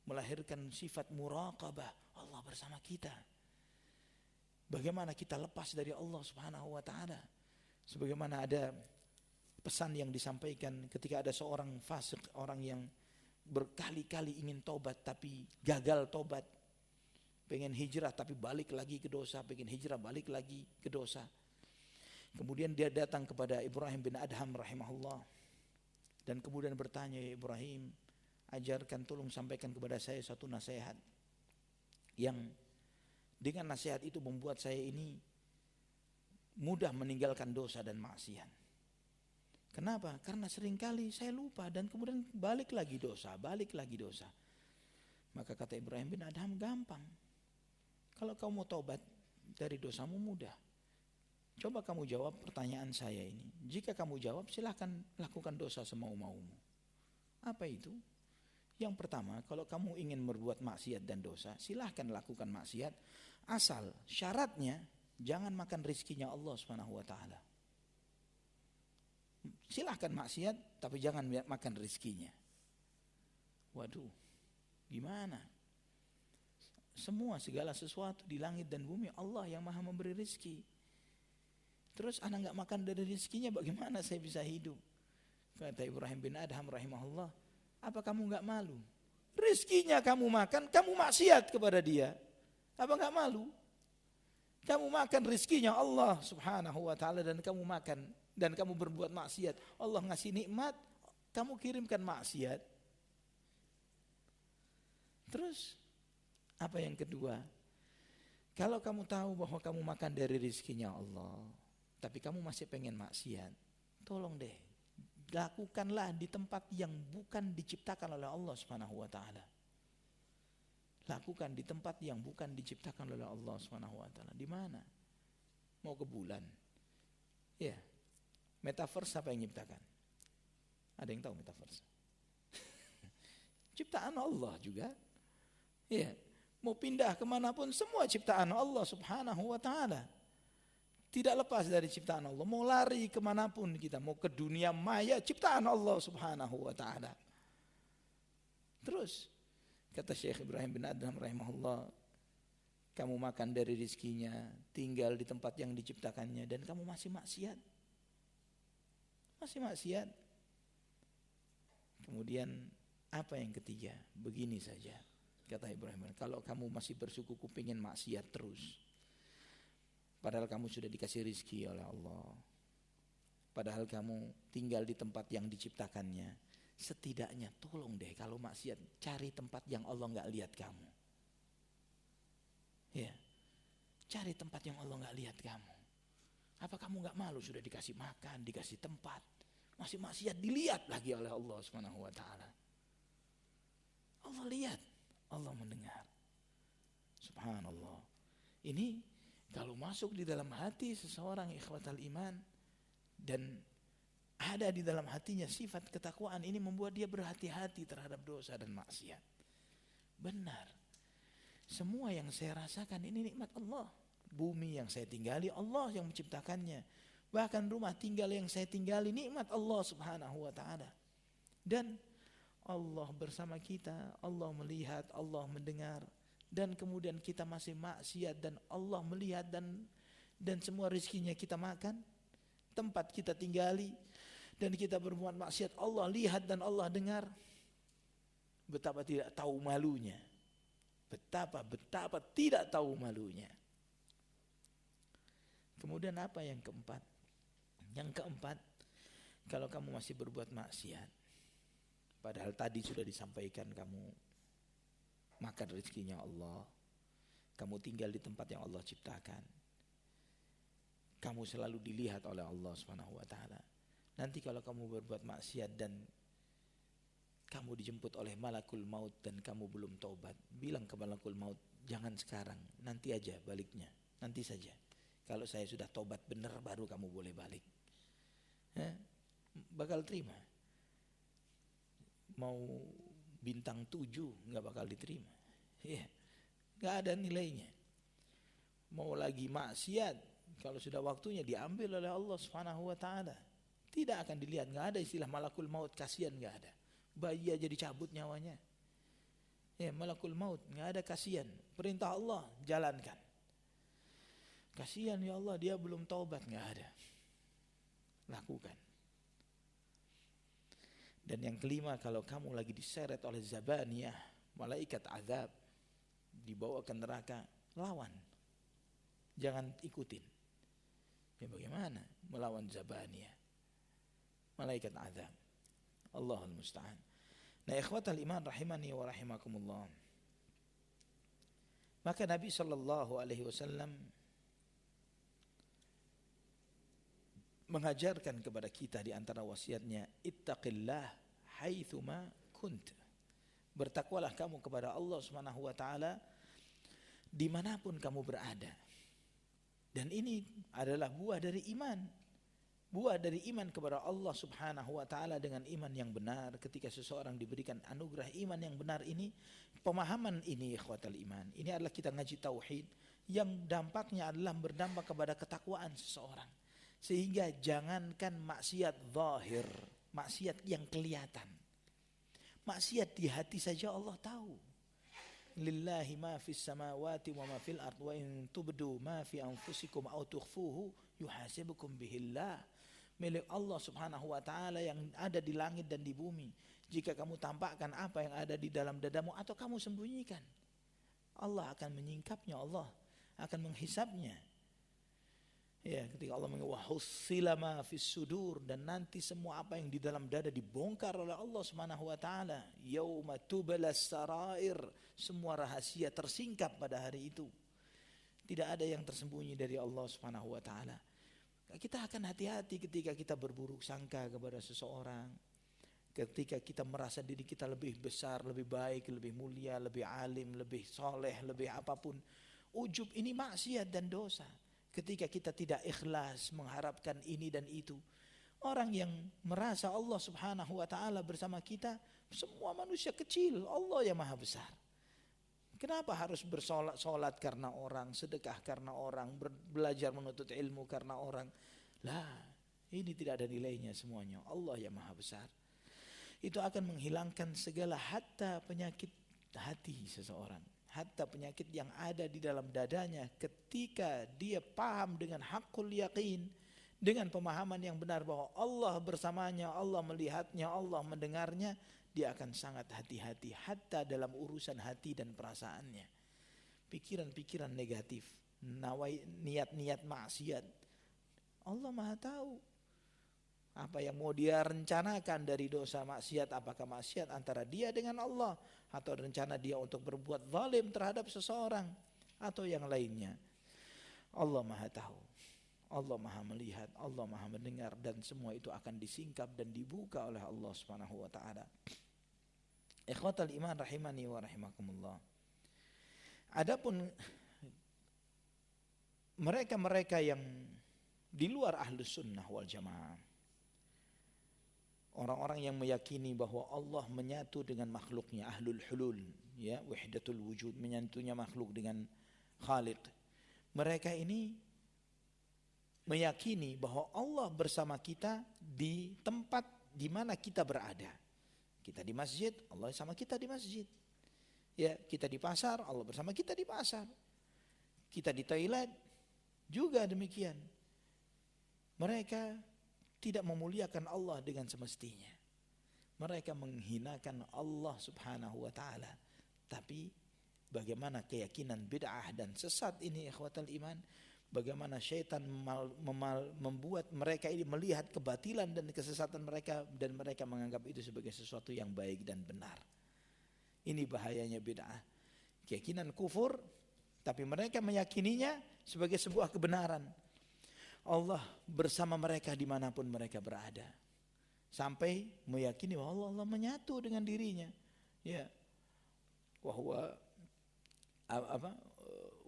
melahirkan sifat muraqabah. Allah bersama kita. Bagaimana kita lepas dari Allah Subhanahu wa taala? Sebagaimana ada pesan yang disampaikan ketika ada seorang fasik, orang yang berkali-kali ingin tobat tapi gagal tobat. Pengen hijrah tapi balik lagi ke dosa, pengen hijrah balik lagi ke dosa. Kemudian dia datang kepada Ibrahim bin Adham rahimahullah. Dan kemudian bertanya, ya Ibrahim, ajarkan, tolong sampaikan kepada saya satu nasihat. Yang dengan nasihat itu membuat saya ini mudah meninggalkan dosa dan maksiat. Kenapa? Karena seringkali saya lupa dan kemudian balik lagi dosa. Maka kata Ibrahim bin Adham, gampang. Kalau kamu mau taubat dari dosamu mudah. Coba kamu jawab pertanyaan saya ini. Jika kamu jawab, silahkan lakukan dosa semau-maumu. Apa itu? Yang pertama, kalau kamu ingin berbuat maksiat dan dosa, silahkan lakukan maksiat. Asal syaratnya jangan makan rizkinya Allah Subhanahu wa taala. Silahkan maksiat tapi jangan makan rizkinya. Waduh, gimana? Semua segala sesuatu di langit dan bumi Allah yang maha memberi rizki. Terus anak gak makan dari rizkinya, bagaimana saya bisa hidup? Kata Ibrahim bin Adham rahimahullah, apa kamu gak malu? Rizkinya kamu makan, kamu maksiat kepada dia. Apa gak malu? Kamu makan rizkinya Allah Subhanahu wa ta'ala dan kamu makan dan kamu berbuat maksiat. Allah ngasih nikmat, kamu kirimkan maksiat. Terus apa yang kedua? Kalau kamu tahu bahwa kamu makan dari rizkinya Allah, tapi kamu masih pengen maksiat, tolong deh, lakukanlah di tempat yang bukan diciptakan oleh Allah Subhanahu wa taala. Lakukan di tempat yang bukan diciptakan oleh Allah Subhanahu wa taala. Di mana? Mau ke bulan? Ya. Metaverse siapa yang ciptakan? Ada yang tahu metaverse? Ciptaan Allah juga. Ya. Mau pindah kemanapun semua ciptaan Allah Subhanahu wa taala. Tidak lepas dari ciptaan Allah. Mau lari kemanapun kita, mau ke dunia maya, ciptaan Allah Subhanahu wa taala. Terus kata Syekh Ibrahim bin Adham rahimahullah, kamu makan dari rizkinya, tinggal di tempat yang diciptakannya, dan kamu masih maksiat. Masih maksiat. Kemudian apa yang ketiga? Begini saja, kata Ibrahim, kalau kamu masih bersikuku pengen maksiat terus, padahal kamu sudah dikasih rizki oleh Allah, padahal kamu tinggal di tempat yang diciptakannya, setidaknya tolong deh kalau maksiat cari tempat yang Allah nggak lihat kamu. Ya, cari tempat yang Allah nggak lihat kamu. Apa kamu nggak malu sudah dikasih makan, dikasih tempat, masih maksiat dilihat lagi oleh Allah Subhanahu wa taala. Allah lihat, Allah mendengar. Subhanallah. Ini kalau masuk di dalam hati seseorang ikhwatal iman dan ada di dalam hatinya sifat ketakwaan, ini membuat dia berhati-hati terhadap dosa dan maksiat. Benar. Semua yang saya rasakan ini nikmat Allah. Bumi yang saya tinggali Allah yang menciptakannya. Bahkan rumah tinggal yang saya tinggali nikmat Allah Subhanahu wa taala. Dan Allah bersama kita, Allah melihat, Allah mendengar, dan kemudian kita masih maksiat dan Allah melihat dan semua rezekinya kita makan, tempat kita tinggali dan kita berbuat maksiat, Allah lihat dan Allah dengar. Betapa tidak tahu malunya. Betapa tidak tahu malunya. Kemudian apa yang keempat? Yang keempat, kalau kamu masih berbuat maksiat, padahal tadi sudah disampaikan kamu makan rezekinya Allah, kamu tinggal di tempat yang Allah ciptakan, kamu selalu dilihat oleh Allah Subhanahu wa taala. Nanti kalau kamu berbuat maksiat dan kamu dijemput oleh malakul maut dan kamu belum taubat, bilang ke malakul maut, jangan sekarang, nanti aja baliknya, nanti saja. Kalau saya sudah taubat benar baru kamu boleh balik. Bakal terima. Mau bintang 7 nggak bakal diterima. Nggak ada nilainya. Mau lagi maksiat, kalau sudah waktunya diambil oleh Allah Subhanahu wa taala, tidak akan dilihat. Nggak ada istilah malakul maut kasihan, nggak ada. Bayi aja dicabut nyawanya. Malakul maut nggak ada kasihan. Perintah Allah jalankan. Kasihan ya Allah dia belum taubat, nggak ada. Lakukan. Dan yang kelima, kalau kamu lagi diseret oleh zabaniyah, malaikat azab, dibawa ke neraka, lawan. Jangan ikutin. Bagaimana melawan zabaniyah? Malaikat azab. Allahul musta'an. Nah, ikhwatal iman rahimani wa rahimakumullah. Maka Nabi sallallahu alaihi wasallam mengajarkan kepada kita di antara wasiatnya, ittaqillah haitsuma kunt. Bertakwalah kamu kepada Allah Subhanahu wa taala dimanapun kamu berada. Dan ini adalah buah dari iman. Buah dari iman kepada Allah Subhanahu wa taala dengan iman yang benar. Ketika seseorang diberikan anugerah iman yang benar ini, pemahaman ini ikhwatal iman, ini adalah kita ngaji tauhid yang dampaknya adalah berdampak kepada ketakwaan seseorang. Sehingga jangankan maksiat zahir, maksiat yang kelihatan. Maksiat di hati saja Allah tahu. Lillahi ma fis samawati wa ma fil ard wa in tubdu ma fi anfusikum aw tukhfuhu yuhasibukum bihillah. Milik Allah Subhanahu wa taala yang ada di langit dan di bumi. Jika kamu tampakkan apa yang ada di dalam dadamu atau kamu sembunyikan, Allah akan menyingkapnya, Allah akan menghisapnya. Ketika Allah mengatakan ma fis sudur, dan nanti semua apa yang di dalam dada dibongkar oleh Allah Subhanahu wa taala. Yauma tubalas sarair, semua rahasia tersingkap pada hari itu. Tidak ada yang tersembunyi dari Allah Subhanahu wa taala. Kita akan hati-hati ketika kita berburuk sangka kepada seseorang. Ketika kita merasa diri kita lebih besar, lebih baik, lebih mulia, lebih alim, lebih soleh, lebih apapun. Ujub ini maksiat dan dosa. Ketika kita tidak ikhlas mengharapkan ini dan itu. Orang yang merasa Allah subhanahu wa ta'ala bersama kita, semua manusia kecil, Allah yang maha besar. Kenapa harus bersolat karena orang, sedekah karena orang, belajar menuntut ilmu karena orang? Lah, ini tidak ada nilainya semuanya. Allah yang maha besar. Itu akan menghilangkan segala hatta penyakit hati seseorang. Hatta penyakit yang ada di dalam dadanya ketika dia paham dengan hakul yakin, dengan pemahaman yang benar bahwa Allah bersamanya, Allah melihatnya, Allah mendengarnya, dia akan sangat hati-hati hatta dalam urusan hati dan perasaannya. Pikiran-pikiran negatif, niat-niat maksiat. Allah maha tahu apa yang mau dia rencanakan dari dosa maksiat. Apakah maksiat antara dia dengan Allah, atau rencana dia untuk berbuat zalim terhadap seseorang, atau yang lainnya. Allah maha tahu, Allah maha melihat, Allah maha mendengar, dan semua itu akan disingkap dan dibuka oleh Allah subhanahu wa ta'ala. Ikhwatal iman rahimani wa rahimakumullah. Adapun mereka-mereka yang di luar ahlus sunnah wal jamaah, orang-orang yang meyakini bahwa Allah menyatu dengan makhluknya, ahlul hulul, ya, wahdatul wujud, menyatunya makhluk dengan Khaliq. Mereka ini meyakini bahwa Allah bersama kita di tempat di mana kita berada. Kita di masjid, Allah sama kita di masjid. Ya, kita di pasar, Allah bersama kita di pasar. Kita di toilet juga demikian. Mereka tidak memuliakan Allah dengan semestinya. Mereka menghinakan Allah subhanahu wa ta'ala. Tapi bagaimana keyakinan bid'ah dan sesat ini ikhwatal iman, bagaimana syaitan membuat mereka ini melihat kebatilan dan kesesatan mereka, dan mereka menganggap itu sebagai sesuatu yang baik dan benar. Ini bahayanya bid'ah. Keyakinan kufur, tapi mereka meyakininya sebagai sebuah kebenaran. Allah bersama mereka dimanapun mereka berada. Sampai meyakini bahwa Allah menyatu dengan dirinya. Ya. Wahwa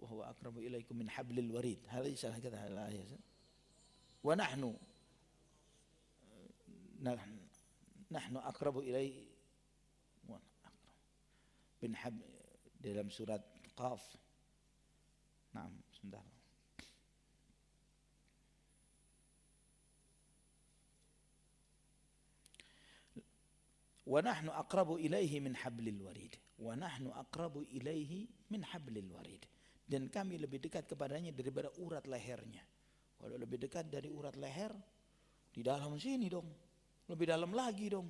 aqrabu ilaikum min hablil warid. Hadhihi salah kata ayat. Wa nahnu aqrabu ilai bin habl, dalam surat Qaf. Naam, sebentar. Wa nahnu aqrabu ilaihi min hablil warid. Wa nahnu aqrabu ilaihi min hablil warid. Dan kami lebih dekat kepadanya daripada urat lehernya. Kalau lebih dekat dari urat leher, di dalam sini dong. Lebih dalam lagi dong.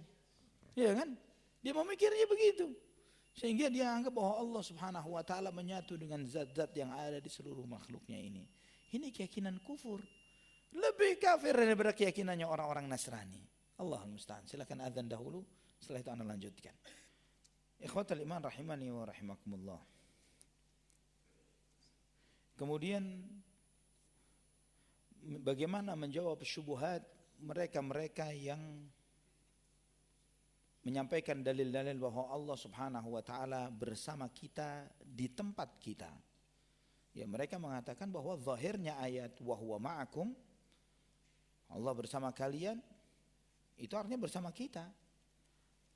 Ya kan? Dia memikirnya begitu. Sehingga dia anggap bahwa Allah subhanahu wa ta'ala menyatu dengan zat-zat yang ada di seluruh makhluknya ini. Ini keyakinan kufur. Lebih kafir daripada keyakinannya orang-orang Nasrani. Allahul musta'an. Silakan azan dahulu. Setelah itu anda lanjutkan. Ikhwatal iman rahimani wa rahimakumullah. Kemudian bagaimana menjawab syubhat mereka-mereka yang menyampaikan dalil-dalil bahwa Allah subhanahu wa ta'ala bersama kita di tempat kita. Ya, mereka mengatakan bahwa zahirnya ayat wa huwa ma'akum, Allah bersama kalian, itu artinya bersama kita.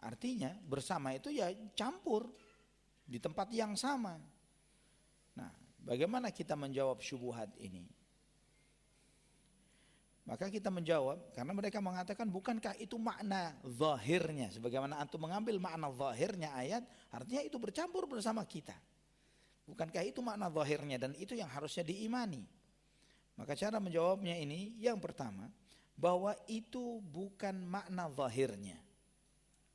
Artinya bersama itu ya campur di tempat yang sama. Nah, bagaimana kita menjawab syubhat ini? Maka kita menjawab, karena mereka mengatakan bukankah itu makna zahirnya, sebagaimana antum mengambil makna zahirnya ayat, artinya itu bercampur bersama kita. Bukankah itu makna zahirnya, dan itu yang harusnya diimani. Maka cara menjawabnya ini, yang pertama, bahwa itu bukan makna zahirnya.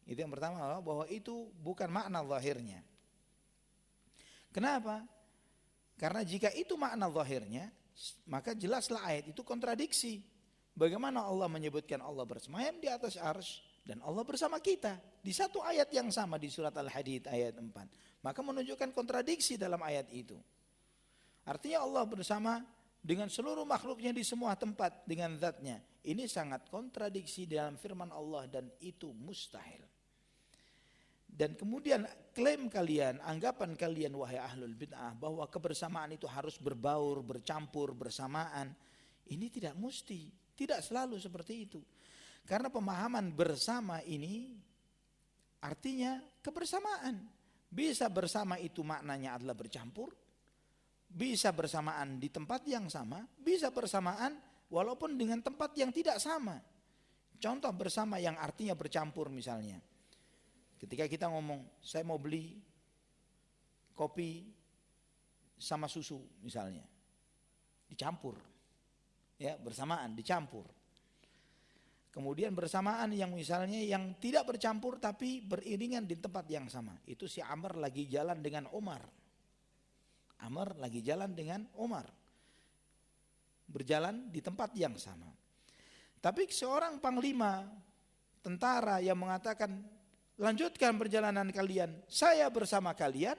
Itu yang pertama, bahwa itu bukan makna zahirnya. Kenapa? Karena jika itu makna zahirnya, maka jelaslah ayat itu kontradiksi. Bagaimana Allah menyebutkan Allah bersemayam di atas arsy dan Allah bersama kita di satu ayat yang sama di surat Al-Hadid ayat 4. Maka menunjukkan kontradiksi dalam ayat itu. Artinya Allah bersama dengan seluruh makhluknya di semua tempat dengan zatnya. Ini sangat kontradiksi dalam firman Allah dan itu mustahil. Dan kemudian klaim kalian, anggapan kalian wahai ahlul bid'ah bahwa kebersamaan itu harus berbaur, bercampur, bersamaan. Ini tidak mesti, tidak selalu seperti itu. Karena pemahaman bersama ini artinya kebersamaan. Bisa bersama itu maknanya adalah bercampur, bisa bersamaan di tempat yang sama, bisa bersamaan walaupun dengan tempat yang tidak sama. Contoh bersama yang artinya bercampur misalnya. Ketika kita ngomong, saya mau beli kopi sama susu misalnya. Dicampur. Ya, bersamaan, dicampur. Kemudian bersamaan yang misalnya yang tidak bercampur tapi beriringan di tempat yang sama. Itu si Amr lagi jalan dengan Umar. Amr lagi jalan dengan Umar. Berjalan di tempat yang sama. Tapi seorang panglima tentara yang mengatakan, lanjutkan perjalanan kalian, saya bersama kalian.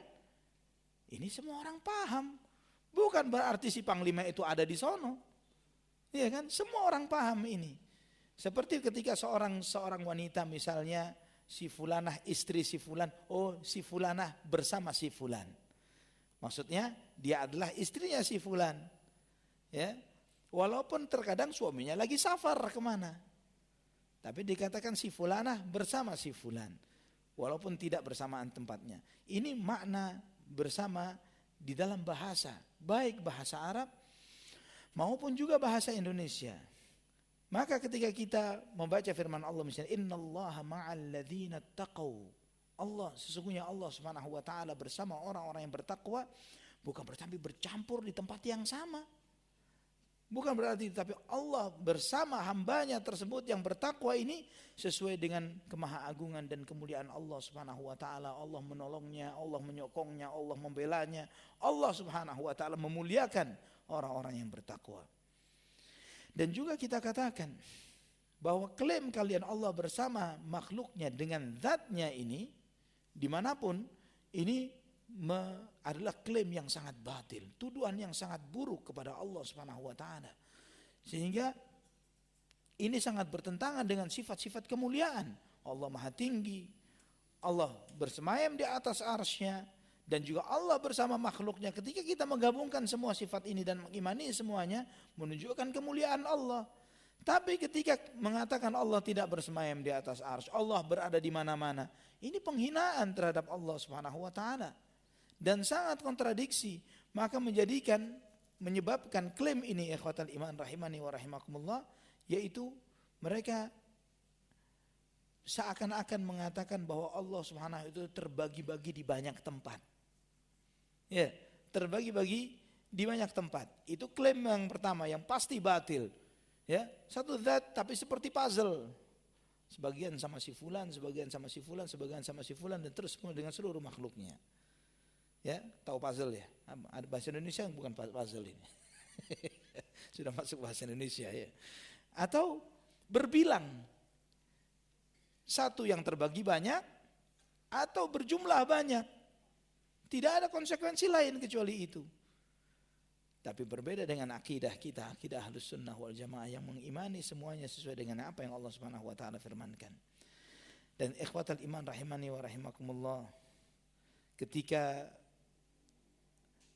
Ini semua orang paham. Bukan berarti si panglima itu ada di sono. Iya kan? Semua orang paham ini. Seperti ketika seorang wanita misalnya si fulanah istri si fulan, oh si fulanah bersama si fulan. Maksudnya dia adalah istrinya si fulan. Ya. Walaupun terkadang suaminya lagi safar kemana. Tapi dikatakan si fulanah bersama si fulan. Walaupun tidak bersamaan tempatnya. Ini makna bersama di dalam bahasa. Baik bahasa Arab maupun juga bahasa Indonesia. Maka ketika kita membaca firman Allah misalnya innallaha ma'al ladzina taqaw. Allah sesungguhnya Allah Subhanahu wa taala bersama orang-orang yang bertakwa, bukan berarti bercampur di tempat yang sama. Bukan berarti tapi Allah bersama hambanya tersebut yang bertakwa ini sesuai dengan kemahaagungan dan kemuliaan Allah Subhanahu wa taala. Allah menolongnya, Allah menyokongnya, Allah membelanya. Allah Subhanahu wa taala memuliakan orang-orang yang bertakwa. Dan juga kita katakan bahwa klaim kalian Allah bersama makhluknya dengan zatnya ini dimanapun ini adalah klaim yang sangat batil, tuduhan yang sangat buruk kepada Allah Subhanahu wa taala. Sehingga ini sangat bertentangan dengan sifat-sifat kemuliaan. Allah Maha Tinggi, Allah bersemayam di atas arsy-Nya dan juga Allah bersama makhluknya. Ketika kita menggabungkan semua sifat ini dan mengimani semuanya, menunjukkan kemuliaan Allah. Tapi ketika mengatakan Allah tidak bersemayam di atas arsy, Allah berada di mana-mana, ini penghinaan terhadap Allah Subhanahu wa taala dan sangat kontradiksi. Maka menyebabkan klaim ini ikhwatal iman rahimani wa rahimakumullah, yaitu mereka seakan-akan mengatakan bahwa Allah Subhanahu itu terbagi-bagi di banyak tempat. Ya, terbagi-bagi di banyak tempat. Itu klaim yang pertama yang pasti batil. Ya, satu zat tapi seperti puzzle. Sebagian sama si fulan, sebagian sama si fulan, sebagian sama si fulan dan terus dengan seluruh makhluknya. Ya, tahu puzzle ya? Ada bahasa Indonesia yang bukan puzzle ini. Sudah masuk bahasa Indonesia ya. Atau berbilang. Satu yang terbagi banyak atau berjumlah banyak. Tidak ada konsekuensi lain kecuali itu. Tapi berbeda dengan akidah kita, akidah Ahlus Sunnah wal Jamaah yang mengimani semuanya sesuai dengan apa yang Allah Subhanahu wa taala firmankan. Dan ikhwatal iman rahimani wa rahimakumullah, ketika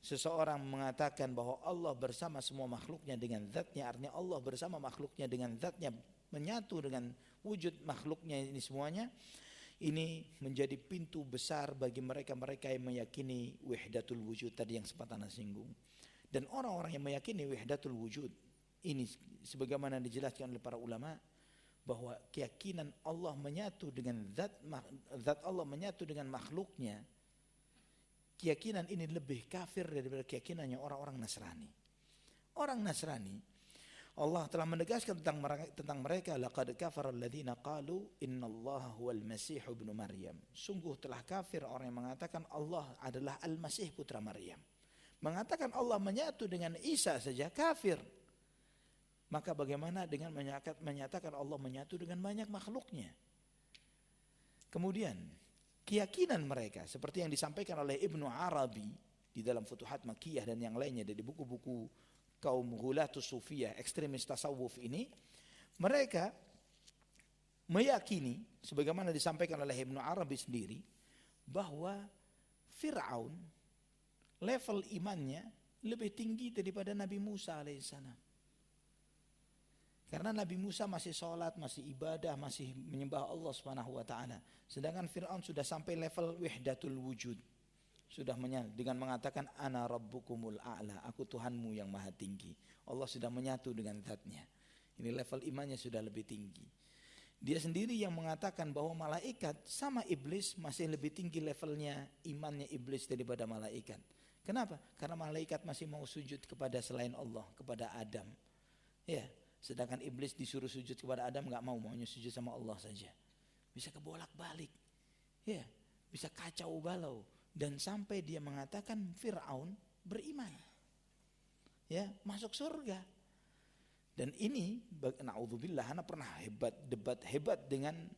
seseorang mengatakan bahwa Allah bersama semua makhluknya dengan zatnya, artinya Allah bersama makhluknya dengan zatnya, menyatu dengan wujud makhluknya ini semuanya, ini menjadi pintu besar bagi mereka-mereka yang meyakini wahdatul wujud tadi yang sempat Anda singgung. Dan orang-orang yang meyakini wahdatul wujud ini sebagaimana dijelaskan oleh para ulama bahwa keyakinan Allah menyatu dengan zat Allah menyatu dengan makhluknya, keyakinan ini lebih kafir daripada keyakinannya orang-orang Nasrani. Orang Nasrani Allah telah menegaskan tentang mereka, laqad kafara alladziina qalu innallaha huwal masih ibnu Maryam. Sungguh telah kafir orang yang mengatakan Allah adalah Al-Masih putra Maryam. Mengatakan Allah menyatu dengan Isa saja kafir. Maka bagaimana dengan menyatakan Allah menyatu dengan banyak makhluknya? Kemudian keyakinan mereka seperti yang disampaikan oleh Ibnu Arabi di dalam Futuhat Makkiyah dan yang lainnya dari buku-buku kaum ghulatus sufiyah, ekstremis tasawuf ini, mereka meyakini sebagaimana disampaikan oleh Ibnu Arabi sendiri bahwa Fir'aun level imannya lebih tinggi daripada Nabi Musa alaihissalam. Karena Nabi Musa masih sholat, masih ibadah, masih menyembah Allah Subhanahu wa taala. Sedangkan Fir'aun sudah sampai level wahdatul wujud. Sudah dengan mengatakan ana rabbukumul a'la, aku Tuhanmu yang maha tinggi. Allah sudah menyatu dengan zatnya. Ini level imannya sudah lebih tinggi. Dia sendiri yang mengatakan bahwa malaikat sama iblis masih lebih tinggi levelnya imannya iblis daripada malaikat. Kenapa? Karena malaikat masih mau sujud kepada selain Allah, kepada Adam. Ya, sedangkan iblis disuruh sujud kepada Adam enggak mau, maunya sujud sama Allah saja. Bisa kebolak-balik. Ya, bisa kacau balau. Dan sampai dia mengatakan Fir'aun beriman, ya, masuk surga. Dan ini, na'udzubillah, anak pernah debat hebat dengan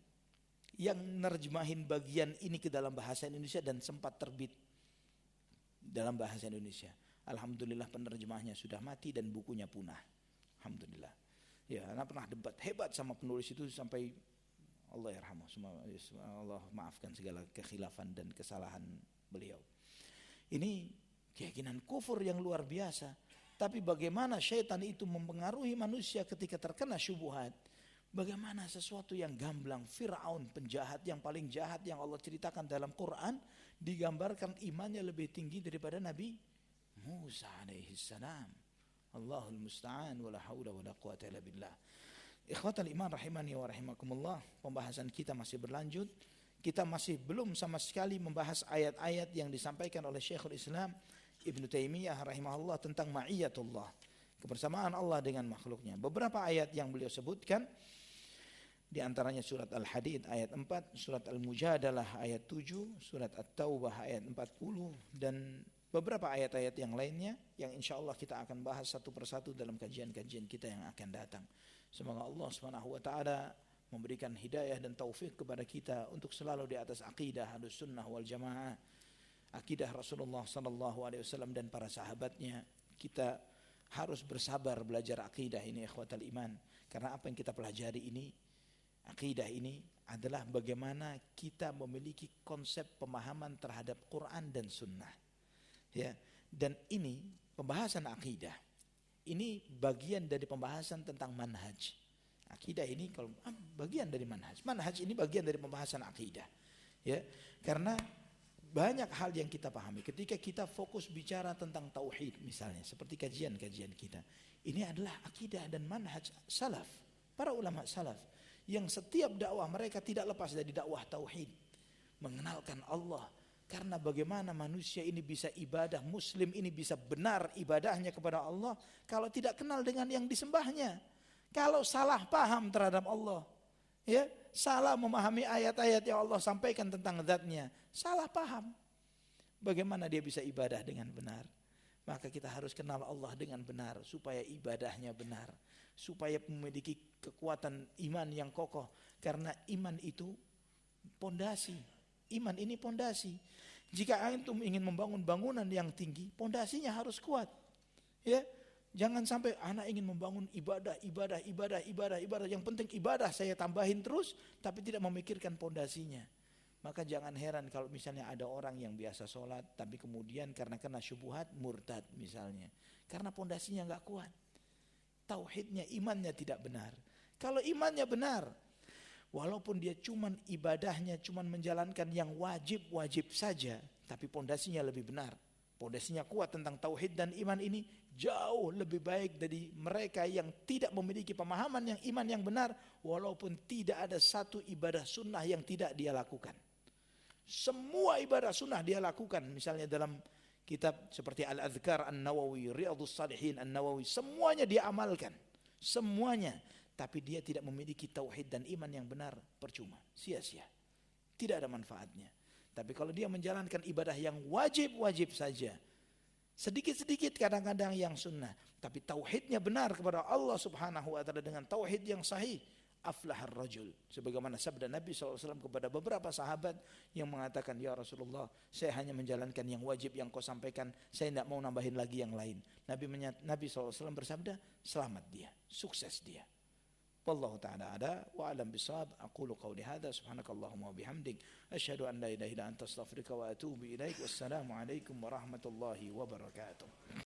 yang nerjemahin bagian ini ke dalam bahasa Indonesia dan sempat terbit dalam bahasa Indonesia. Alhamdulillah penerjemahnya sudah mati dan bukunya punah. Alhamdulillah. Ya, anak pernah debat hebat sama penulis itu sampai Allah yarhamuh, Allah maafkan segala kekhilafan dan kesalahan beliau. Ini keyakinan kufur yang luar biasa. Tapi bagaimana syaitan itu mempengaruhi manusia ketika terkena syubhat. Bagaimana sesuatu yang gamblang, Fir'aun penjahat yang paling jahat yang Allah ceritakan dalam Quran, digambarkan imannya lebih tinggi daripada Nabi Musa alaihi salam. Allahul musta'an wala haula wala quwata illa billah. Ikhwatal iman rahimani wa rahimakumullah, pembahasan kita masih berlanjut. Kita masih belum sama sekali membahas ayat-ayat yang disampaikan oleh Syekhul Islam Ibnu Taimiyah rahimahullah tentang ma'iyatullah, kebersamaan Allah dengan makhluknya. Beberapa ayat yang beliau sebutkan, di antaranya surat Al-Hadid ayat 4, surat Al-Mujadalah ayat 7, surat At-Taubah ayat 40, dan beberapa ayat-ayat yang lainnya yang insya Allah kita akan bahas satu persatu dalam kajian-kajian kita yang akan datang. Semoga Allah Subhanahu wa taala memberikan hidayah dan taufik kepada kita untuk selalu di atas akidah Ahlussunnah wal Jamaah, akidah Rasulullah sallallahu alaihi wasallam dan para sahabatnya. Kita harus bersabar belajar akidah ini, ikhwatal iman, karena apa yang kita pelajari ini, akidah ini adalah bagaimana kita memiliki konsep pemahaman terhadap Quran dan Sunnah. Ya, dan ini pembahasan akidah. Ini bagian dari pembahasan tentang manhaj. Akidah ini kalau bagian dari manhaj. Manhaj ini bagian dari pembahasan akidah. Ya, karena banyak hal yang kita pahami ketika kita fokus bicara tentang tauhid misalnya, seperti kajian-kajian kita. Ini adalah akidah dan manhaj salaf, para ulama salaf yang setiap dakwah mereka tidak lepas dari dakwah tauhid, mengenalkan Allah. Karena bagaimana manusia ini bisa ibadah, muslim ini bisa benar ibadahnya kepada Allah kalau tidak kenal dengan yang disembahnya. Kalau salah paham terhadap Allah, ya, salah memahami ayat-ayat yang Allah sampaikan tentang zatnya, salah paham. Bagaimana dia bisa ibadah dengan benar? Maka kita harus kenal Allah dengan benar supaya ibadahnya benar, supaya memiliki kekuatan iman yang kokoh. Karena iman itu pondasi. Iman ini pondasi. Jika antum ingin membangun bangunan yang tinggi, pondasinya harus kuat. Ya, jangan sampai anak ingin membangun ibadah. Yang penting ibadah saya tambahin terus, tapi tidak memikirkan pondasinya. Maka jangan heran kalau misalnya ada orang yang biasa sholat, tapi kemudian karena kena syubhat murtad misalnya, karena pondasinya nggak kuat. Tauhidnya, imannya tidak benar. Kalau imannya benar, walaupun dia cuman ibadahnya cuman menjalankan yang wajib-wajib saja, tapi pondasinya lebih benar. Pondasinya kuat tentang tauhid dan iman ini jauh lebih baik dari mereka yang tidak memiliki pemahaman yang iman yang benar, walaupun tidak ada satu ibadah sunnah yang tidak dia lakukan. Semua ibadah sunnah dia lakukan, misalnya dalam kitab seperti Al-Adhkar An-Nawawi, Riyadhus Shalihin An-Nawawi, semuanya dia amalkan, semuanya. Tapi dia tidak memiliki tauhid dan iman yang benar, percuma, sia-sia, tidak ada manfaatnya. Tapi kalau dia menjalankan ibadah yang wajib-wajib saja, sedikit-sedikit kadang-kadang yang sunnah, tapi tauhidnya benar kepada Allah Subhanahu wa taala dengan tauhid yang sahih, aflahar rajul. Sebagaimana sabda Nabi SAW kepada beberapa sahabat yang mengatakan, ya Rasulullah, saya hanya menjalankan yang wajib yang kau sampaikan, saya tidak mau nambahin lagi yang lain. Nabi SAW bersabda, selamat dia, sukses dia. Wallahu ta'ala ada wa alam bisawab. Aqulu qawli hadha subhanakallahumma wa bihamdik asyhadu an la ilaha illa anta astaghfiruka wa atubu ilaik. Wassalamu alaikum warahmatullahi wabarakatuh.